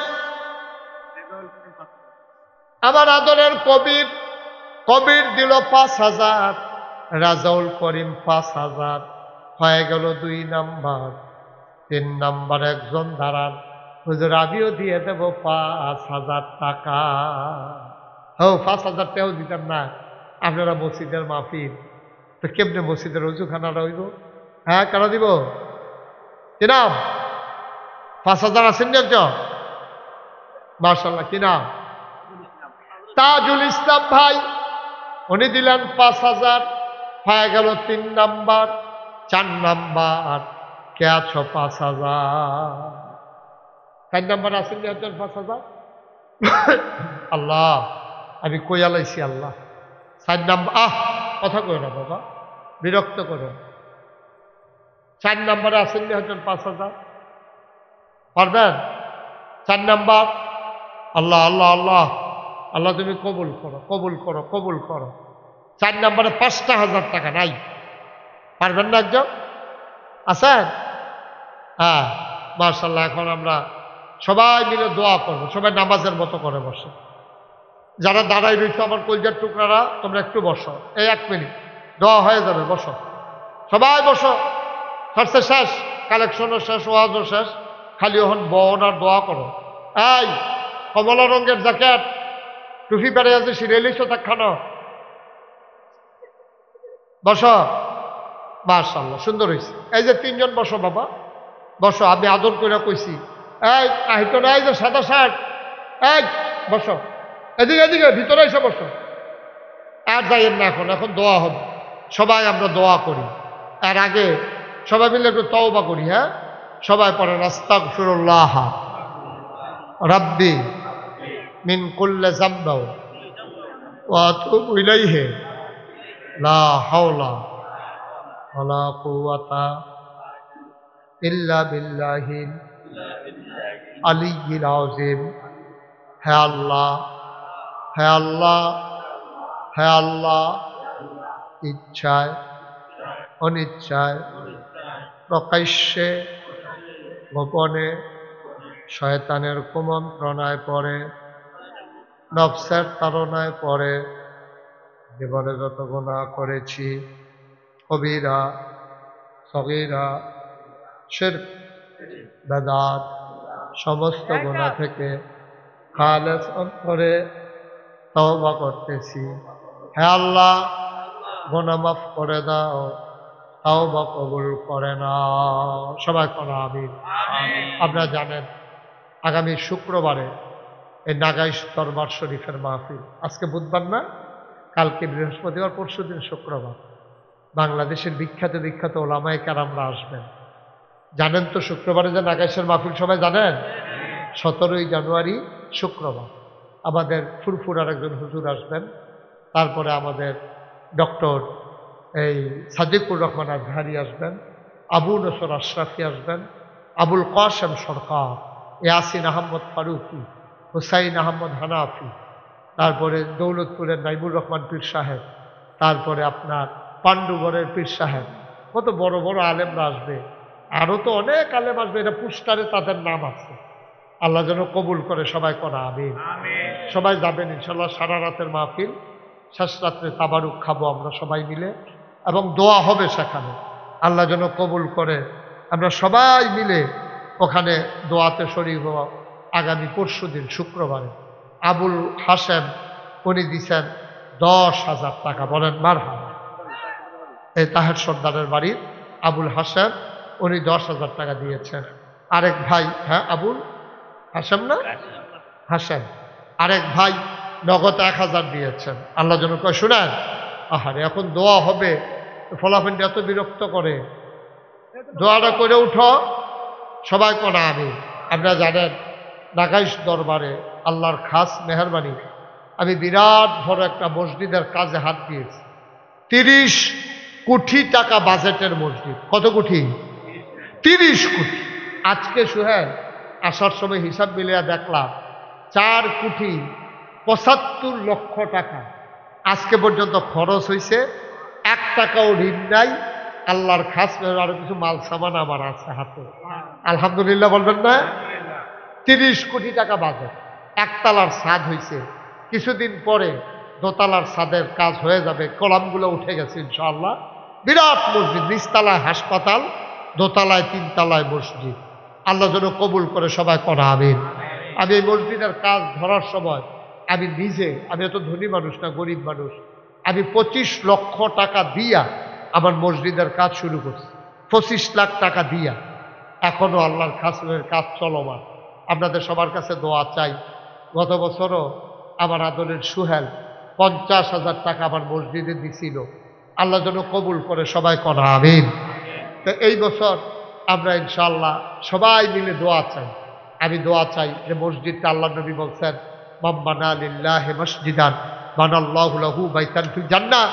আমার আদরের কবির দিল 5,000, রাজাউল করিম 5,000, হয়ে গেল 2 নাম্বার। 3 নাম্বার একজন দাঁড়ান, হুজুর আমিও দিয়ে দেব 5,000 টাকা। হ্যাঁ 5,000 টাকাও দিতাম না, আপনারা মসজিদের মাহফিল, তো কেমনে মসজিদের অজুখানাটা হইব? হ্যাঁ কেন দিব? কি নাম? 5,000 আসেননি একজন? মাশাআল্লাহ, কি নাম? তাজুল ইসলাম ভাই উনি দিলেন 5,000, হয়ে গেল 3 নাম্বার। 4 নাম্বার, কে আছো 5,000? 4 নাম্বার আসেন নি একজন 5,000? আল্লাহ, আমি কইয়া লাইছি আল্লাহ। 4 নাম্বার, কথা কই না বাবা, বিরক্ত করো। 4 নাম্বারে আসেন নি একজন 5,000? পারবেন? 4 নাম্বার, আল্লাহ আল্লাহ আল্লাহ আল্লাহ, তুমি কবুল করো, কবুল করো, কবুল করো। 4 নাম্বারে 5,000 টাকা নাই। পারবেন না একজন? আছেন? হ্যাঁ, মাশাআল্লাহ। এখন আমরা সবাই মিলে দোয়া করবো, সবাই নামাজের মতো করে বসে। যারা দাঁড়াই রয়েছে আমার কলজার টুকরারা, তোমরা একটু বসো, এই 1 মিনিট দোয়া হয়ে যাবে, বসো সবাই বসো। খরচা শেষ, কালেকশনও শেষ, ওয়াজও শেষ, খালি এখন বন আর দোয়া করো। এই কমলা রঙের জ্যাকেট, টুপি পেরে আছে, সিরিয়ালিস খানো, বসো। মাশাআল্লাহ, সুন্দর হয়েছে। এই যে 3 জন বসো বাবা, বসো। আমি আদর করে কইছি, এই আহিত না, এই যে সাদা শার্ট, এই বসো, এদিকে এদিকে ভিতরে এসে বসো। আর যাইয়েন না, এখন এখন দোয়া হবে। সবাই আমরা দোয়া করি, এর আগে সবাই মিলে একটু তওবা করি। হ্যাঁ, সবাই পড়েন আস্তাগফিরুল্লাহ রাব্বি মিন কুল্লি যামবি ওয়া আতুবু ইলাইহি লা হাওলা ওয়ালা কুওয়াতা ইল্লা বিল্লাহিল আলিয়্যিল আযীম। হে আল্লাহ, হে আল্লাহ, হে আল্লাহ, ইচ্ছায় অনিচ্ছায়, প্রকাশ্যে গোপনে, শয়তানের কুমন্ত্রণায় পড়ে, নফসের তাড়নায় পড়ে জীবনে যত গুনাহ করেছি, কবিরা সগীরা শিরক বেদাত, সমস্ত গুনাহ থেকে খালেস অন্তরে তওবা করতেছি। হে আল্লাহ, গুনাহ মাফ করে দাও, তওবা কবুল করে নাও। সবাই করো আমিন। আপনারা জানেন আগামী শুক্রবারে এই নাগাইশ দরবার শরীফের মাহফিল। আজকে বুধবার না, কালকে বৃহস্পতিবার, পরশুদিন শুক্রবার। বাংলাদেশের বিখ্যাত বিখ্যাত ওলামায়ে কেরামরা আসবেন। জানেন তো শুক্রবারে যে নাগাইশের মাহফিল, সবাই জানেন? 17ই জানুয়ারি শুক্রবার আমাদের ফুরফুরার একজন হুজুর আসবেন। তারপরে আমাদের ডক্টর এই সাদিকুর রহমান আজহারি আসবেন, আবু নসর আশরাফি আসবেন, আবুল কাসেম সরকার, ইয়াসিন আহমদ ফারুকি, হুসাইন আহমদ হানাফি, তারপরে দৌলতপুরের নাইমুর রহমান পীর সাহেব, তারপরে আপনার পাণ্ডুগড়ের পীর সাহেব। কত বড় বড় আলেমরা আসবে, আরও তো অনেক আলেম আসবে, এটা পুস্টারে তাদের নাম আছে। আল্লাহ যেন কবুল করে, সবাই করা আমিন। সবাই যাবেন ইনশাল্লাহ। সারা রাতের মাহফিল, শেষ রাত্রে তাবারুক খাবো আমরা সবাই মিলে, এবং দোয়া হবে সেখানে। আল্লাহ যেন কবুল করে, আমরা সবাই মিলে ওখানে দোয়াতে শরীক হওয়া। আগামী পরশুদিন শুক্রবারে আবুল হাসেম উনি দিছেন 10,000 টাকা, বলেন মারহাবা। এই তাহের সর্দারের বাড়ির আবুল হাসেম উনি 10,000 টাকা দিয়েছেন। আরেক ভাই, হ্যাঁ আবুল হাসেম না, হাসেম, আরেক ভাই নগদ 1,000 দিয়েছেন। আল্লাহ যেন কয় শুনেন, আহারে এখন দোয়া হবে, ফলাফলটা এত বিরক্ত করে, দোয়াটা করে উঠো, সবাই করা আমি। আপনারা জানেন নাগাইশ দরবারে আল্লাহর খাস মেহরবানি, আমি বিরাট বড় একটা মসজিদের কাজে হাত দিয়েছি। 30 কোটি টাকা বাজেটের মসজিদ। কত কোটি? 30 কোটি। আজকে সোহেল আসার সময় হিসাব মিলিয়ে দেখলাম 4 কোটি 75 লক্ষ টাকা আজকে পর্যন্ত খরচ হয়েছে। 1 টাকাও ঋণ নাই। আল্লাহর খাস আরো কিছু মাল সামান আমার আছে হাতে, আলহামদুলিল্লাহ বলবেন না? 30 কোটি টাকা বাজেট। একতলার ছাদ হয়েছে, কিছুদিন পরে দোতলার ছাদের কাজ হয়ে যাবে, কলামগুলো উঠে গেছে ইনশাআল্লাহ। বিরাট মসজিদ, নিচতলায় হাসপাতাল, দোতলায় 3 তলায় মসজিদ। আল্লাহ যেন কবুল করে, সবাই করা আমিন। আমি এই মসজিদের কাজ ধরার সময় আমি নিজে, আমি এত ধনী মানুষ না, গরিব মানুষ, আমি 25 লক্ষ টাকা দিয়া আমার মসজিদের কাজ শুরু করছি। 25 লাখ টাকা দিয়া। এখনো আল্লাহর খাসের কাজ চলমান। আপনাদের সবার কাছে দোয়া চাই। গত বছরও আমার আদরের সুহেল 50,000 টাকা আমার মসজিদে দিছিল, আল্লাহ যেন কবুল করে, সবাই করা আমিন। তো এই বছর আমরা ইনশাআল্লাহ সবাই মিলে দোয়া চাই। আমি দোয়া চাই যে মসজিদটা আল্লাহ নবী বলছেন মান বানা লিল্লাহি মসজিদান বানাল্লাহু লাহু বাইতান ফিল জান্নাহ,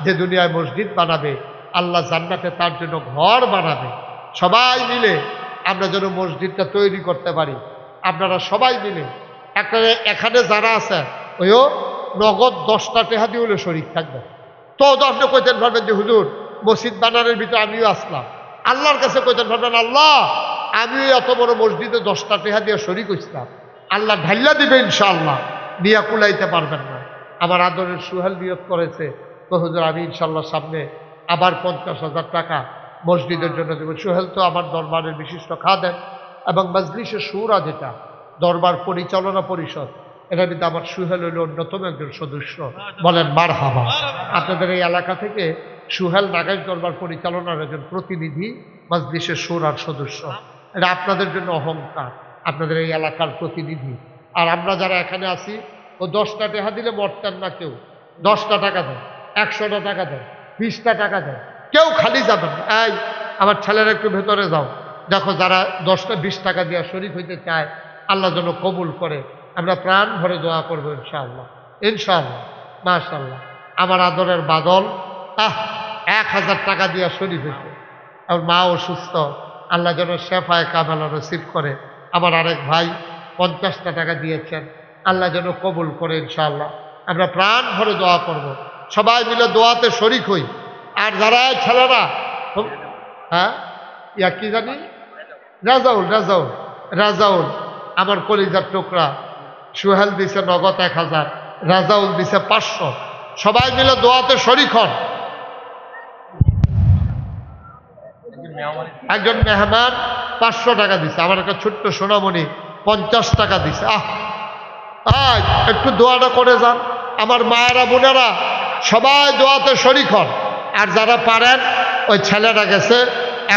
যে দুনিয়ায় মসজিদ বানাবে আল্লাহ জান্নাতে তার জন্য ঘর বানাবে। সবাই মিলে আমরা যেন মসজিদটা তৈরি করতে পারি। আপনারা সবাই মিলে এখানে যারা আছেন ওইও নগদ 10টা টাকা দিয়ে হলে শরীক থাকবেন। তো আপনি কইতেন ভাববেন যে হুজুর মসজিদ বানানোর ভিতরে আমিও আসলাম, আল্লাহর কাছে কইতেন ভাববেন আল্লাহ আমিও এত বড় মসজিদে 10টা টাকা দিয়ে শরীক হইছিলাম, আল্লাহ ঢাল্লা দিবে ইনশাআল্লাহ, নিয়া কুলাইতে পারবেন না। আমার আদরের সুহেল নিয়ত করেছে তো হুজুর আমি ইনশাআল্লাহ সামনে আবার 50,000 টাকা মসজিদের জন্য দেব। সুহেল তো আমার দরবারের বিশিষ্ট খাদেম এবং মজলিসে শুরা, যেটা দরবার পরিচালনা পরিষদ, এটার ভিতরে আমার সুহেল হইল অন্যতম একজন সদস্য। বলেন মারহাবা। আপনাদের এই এলাকা থেকে সুহেল নাগাইশ দরবার পরিচালনার একজন প্রতিনিধি, মজলিসে শুরার সদস্য। এটা আপনাদের জন্য অহংকার, আপনাদের এই এলাকার প্রতিনিধি। আর আমরা যারা এখানে আছি ও 10টা টাকা দিলে মরতেন না কেউ। 10টা টাকা দেন, 100টা টাকা দেন, 20টা টাকা দেন, কেউ খালি যাবেন না। এই আমার ছেলেরা একটু ভেতরে যাও, দেখো যারা 10টা 20 টাকা দিয়ে শরীক হইতে চায় আল্লাহ যেন কবুল করে। আমরা প্রাণ ভরে দোয়া করবো ইনশাআল্লাহ, ইনশাআল্লাহ। মাশাআল্লাহ। আমার আদরের বাদল 1000 টাকা দিয়ে শরীক হয়েছে। আমার মা অসুস্থ, আল্লাহ যেন শেফায়ে কামেলা নসিব করে। আমার আরেক ভাই 50টা টাকা দিয়েছেন, আল্লাহ যেন কবুল করে ইনশাআল্লাহ। আমরা প্রাণ ভরে দোয়া করব, সবাই মিলে দোয়াতে শরিক হই। আর যারা ছেলেরা কি জানি রাজাউল, রাজাউল রাজাউল আমার কলিজার টুকরা, সুহেল দিছে নগদ 1000, রাজাউল দিছে 500। সবাই মিলে দোয়াতে শরিক হন। একজন মেহমান 500 টাকা দিছে, আমার একটা ছোট্ট সোনামণি 50 টাকা দিছে। একটু দোয়াটা করে যান। আমার মায়েরা বোনেরা সবাই দোয়াতে শরিক হন। আর যারা পারেন ওই ছেলেরা গেছে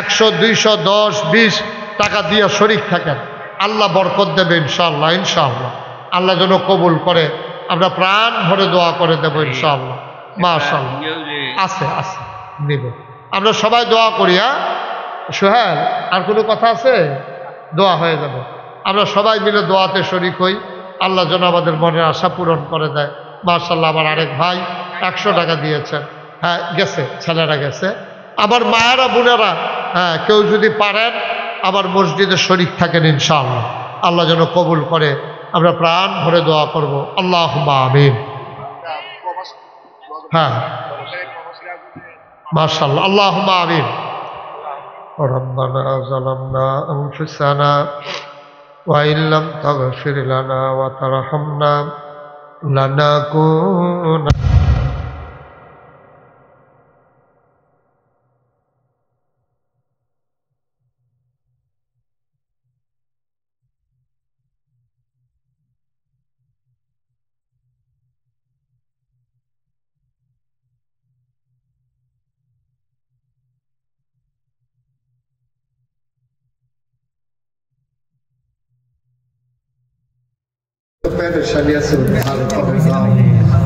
100, 200, 10, 20 টাকা দিয়ে শরিক থাকেন, আল্লাহ বরকত দেবে ইনশাআল্লাহ, ইনশাআল্লাহ। আল্লাহ যেন কবুল করে, আমরা প্রাণ ভরে দোয়া করে দেবো ইনশাআল্লাহ। মাশাআল্লাহ। আছে আছে নিব, আমরা সবাই দোয়া করি। সোহেল আর কোনো কথা আছে? দোয়া হয়ে যাবে। আমরা সবাই মিলে দোয়াতে শরিক হই, আল্লাহ যেন আমাদের মনের আশা পূরণ করে দেয়। মাশাআল্লাহ। আমার আরেক ভাই 100 টাকা দিয়েছেন। হ্যাঁ গেছে, ছেলেরা গেছে। আমার মায়েরা বোনেরা কেউ যদি পারেন আবার মসজিদে শরিক থাকেন ইনশাআল্লাহ, আল্লাহ যেন কবুল করে। আমরা প্রাণ ভরে দোয়া করব, আল্লাহুম্মা আমিন। হ্যাঁ মাশাআল্লাহ, আল্লাহুম্মা আমিন। রব্বানা যালামনা আনফুসানা ওয়া ইল্লাম তাগফির লানা ওয়া তারহামনা লানাকুনা।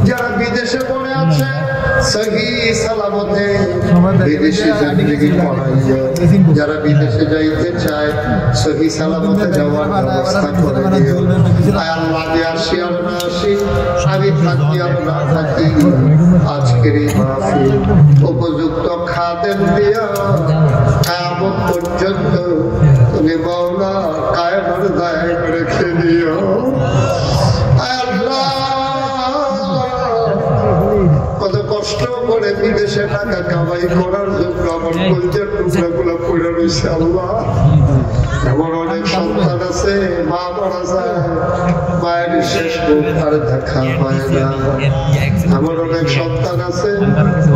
যারা বিদেশে পড়ে আছে সহি সালামতে বিদেশি জিন্দেগি পড়াইও, যারা বিদেশে যাইতে চায় সহি সালামতে যাওয়ার ব্যবস্থা করে দিও। আল্লাহ দিয়ে আসি আর না আসি, আমি থাকি আর না থাকি, আজকের এই মাহফিল উপযুক্ত খাদেম দিয়া কিয়ামত পর্যন্ত তুমি মাওলা কায়েমের দায়িত্ব রেখে দিও। কত কষ্ট করে বিদেশে টাকা কামাই করার জন্য আমার কলজার টুকরাগুলো পড়ে রয়েছে আল্লাহ। এমন অনেক সন্তান আছে মা মারা যায়, মায়ের শেষ মুখ আর দেখা হয় না। এমন অনেক সন্তান আছে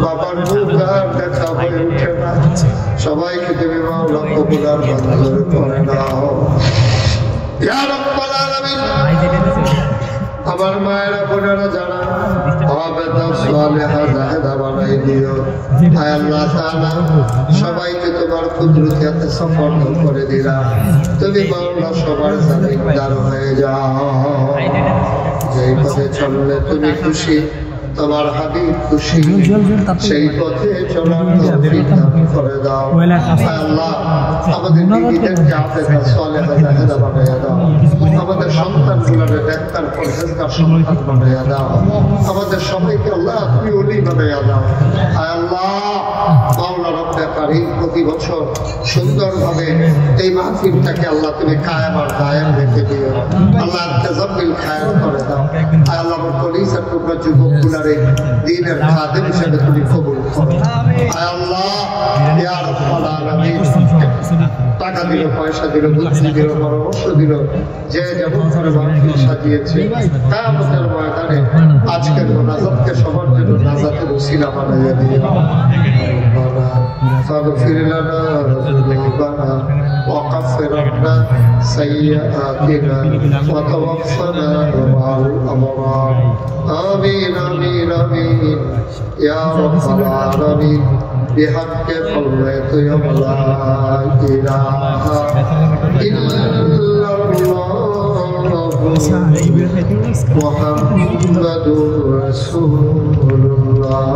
বাবার মুখ আর দেখা হয়ে ওঠে না। সবাইকে তুমি মাওলা কবুল আর মঞ্জুর করে নাও ইয়া রাব্বাল আলামিন। আমার মায়েরা বোনেরা যারা বানাই দিও, আল্লাহ তাআলা সবাইকে তোমার কুদরতি হাতে সুপর্দ করে দিলাম। তুমি মাওলা সবার জামিনদার হয়ে যাও। যেই পথে চললে তুমি খুশি তোমার হাবিব খুশি সেই পথে চলার তৌফিক দান করে দাও। আল্লাহ আমাদের বিবিদেরকে আফেদা সালেহা জাহেদা বানাইয়া দাও। আমাদের সন্তানগুলোকে নেককার পরহেজগার সন্তান বানাইয়া দাও। আমাদের সবাইকে আল্লাহ তুমি ওলি বানাইয়া দাও। আয় আল্লাহ মাওলা রব্বে কারীম প্রতি বছর সুন্দরভাবে এই মাহফিলটাকে আল্লাহ তুমি কায়েম আর দায়েম রেখে দিও। আল্লাহ তাজাম্মিল খায়ের করে দাও। আয় আল্লাহ আমার কলিজার টুকরা যুবকগুলারে দ্বীনের খাদেম হিসেবে তুমি কবুল করো। আয় আল্লাহ ইয়া রাব্বাল আলামিন টাকা দিল, পয়সা দিল, বুদ্ধি দিল, পরামর্শ দিল, যে যেমন করে মাহফিল সাজিয়েছে কিয়ামতের ময়দানে আজকের মোনাজাতকে সবার জন্য নাজাতের ওসিলা বানাইয়া দিও। فاغفر لنا ذنوبنا وكفر عنا سيئاتنا وتوفنا مع الأبرار آمين آمين آمين يا رب العالمين بحق قولت يوم لا إله إلا الله محمد رسول الله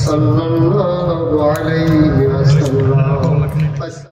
صلى الله عليه وسلم.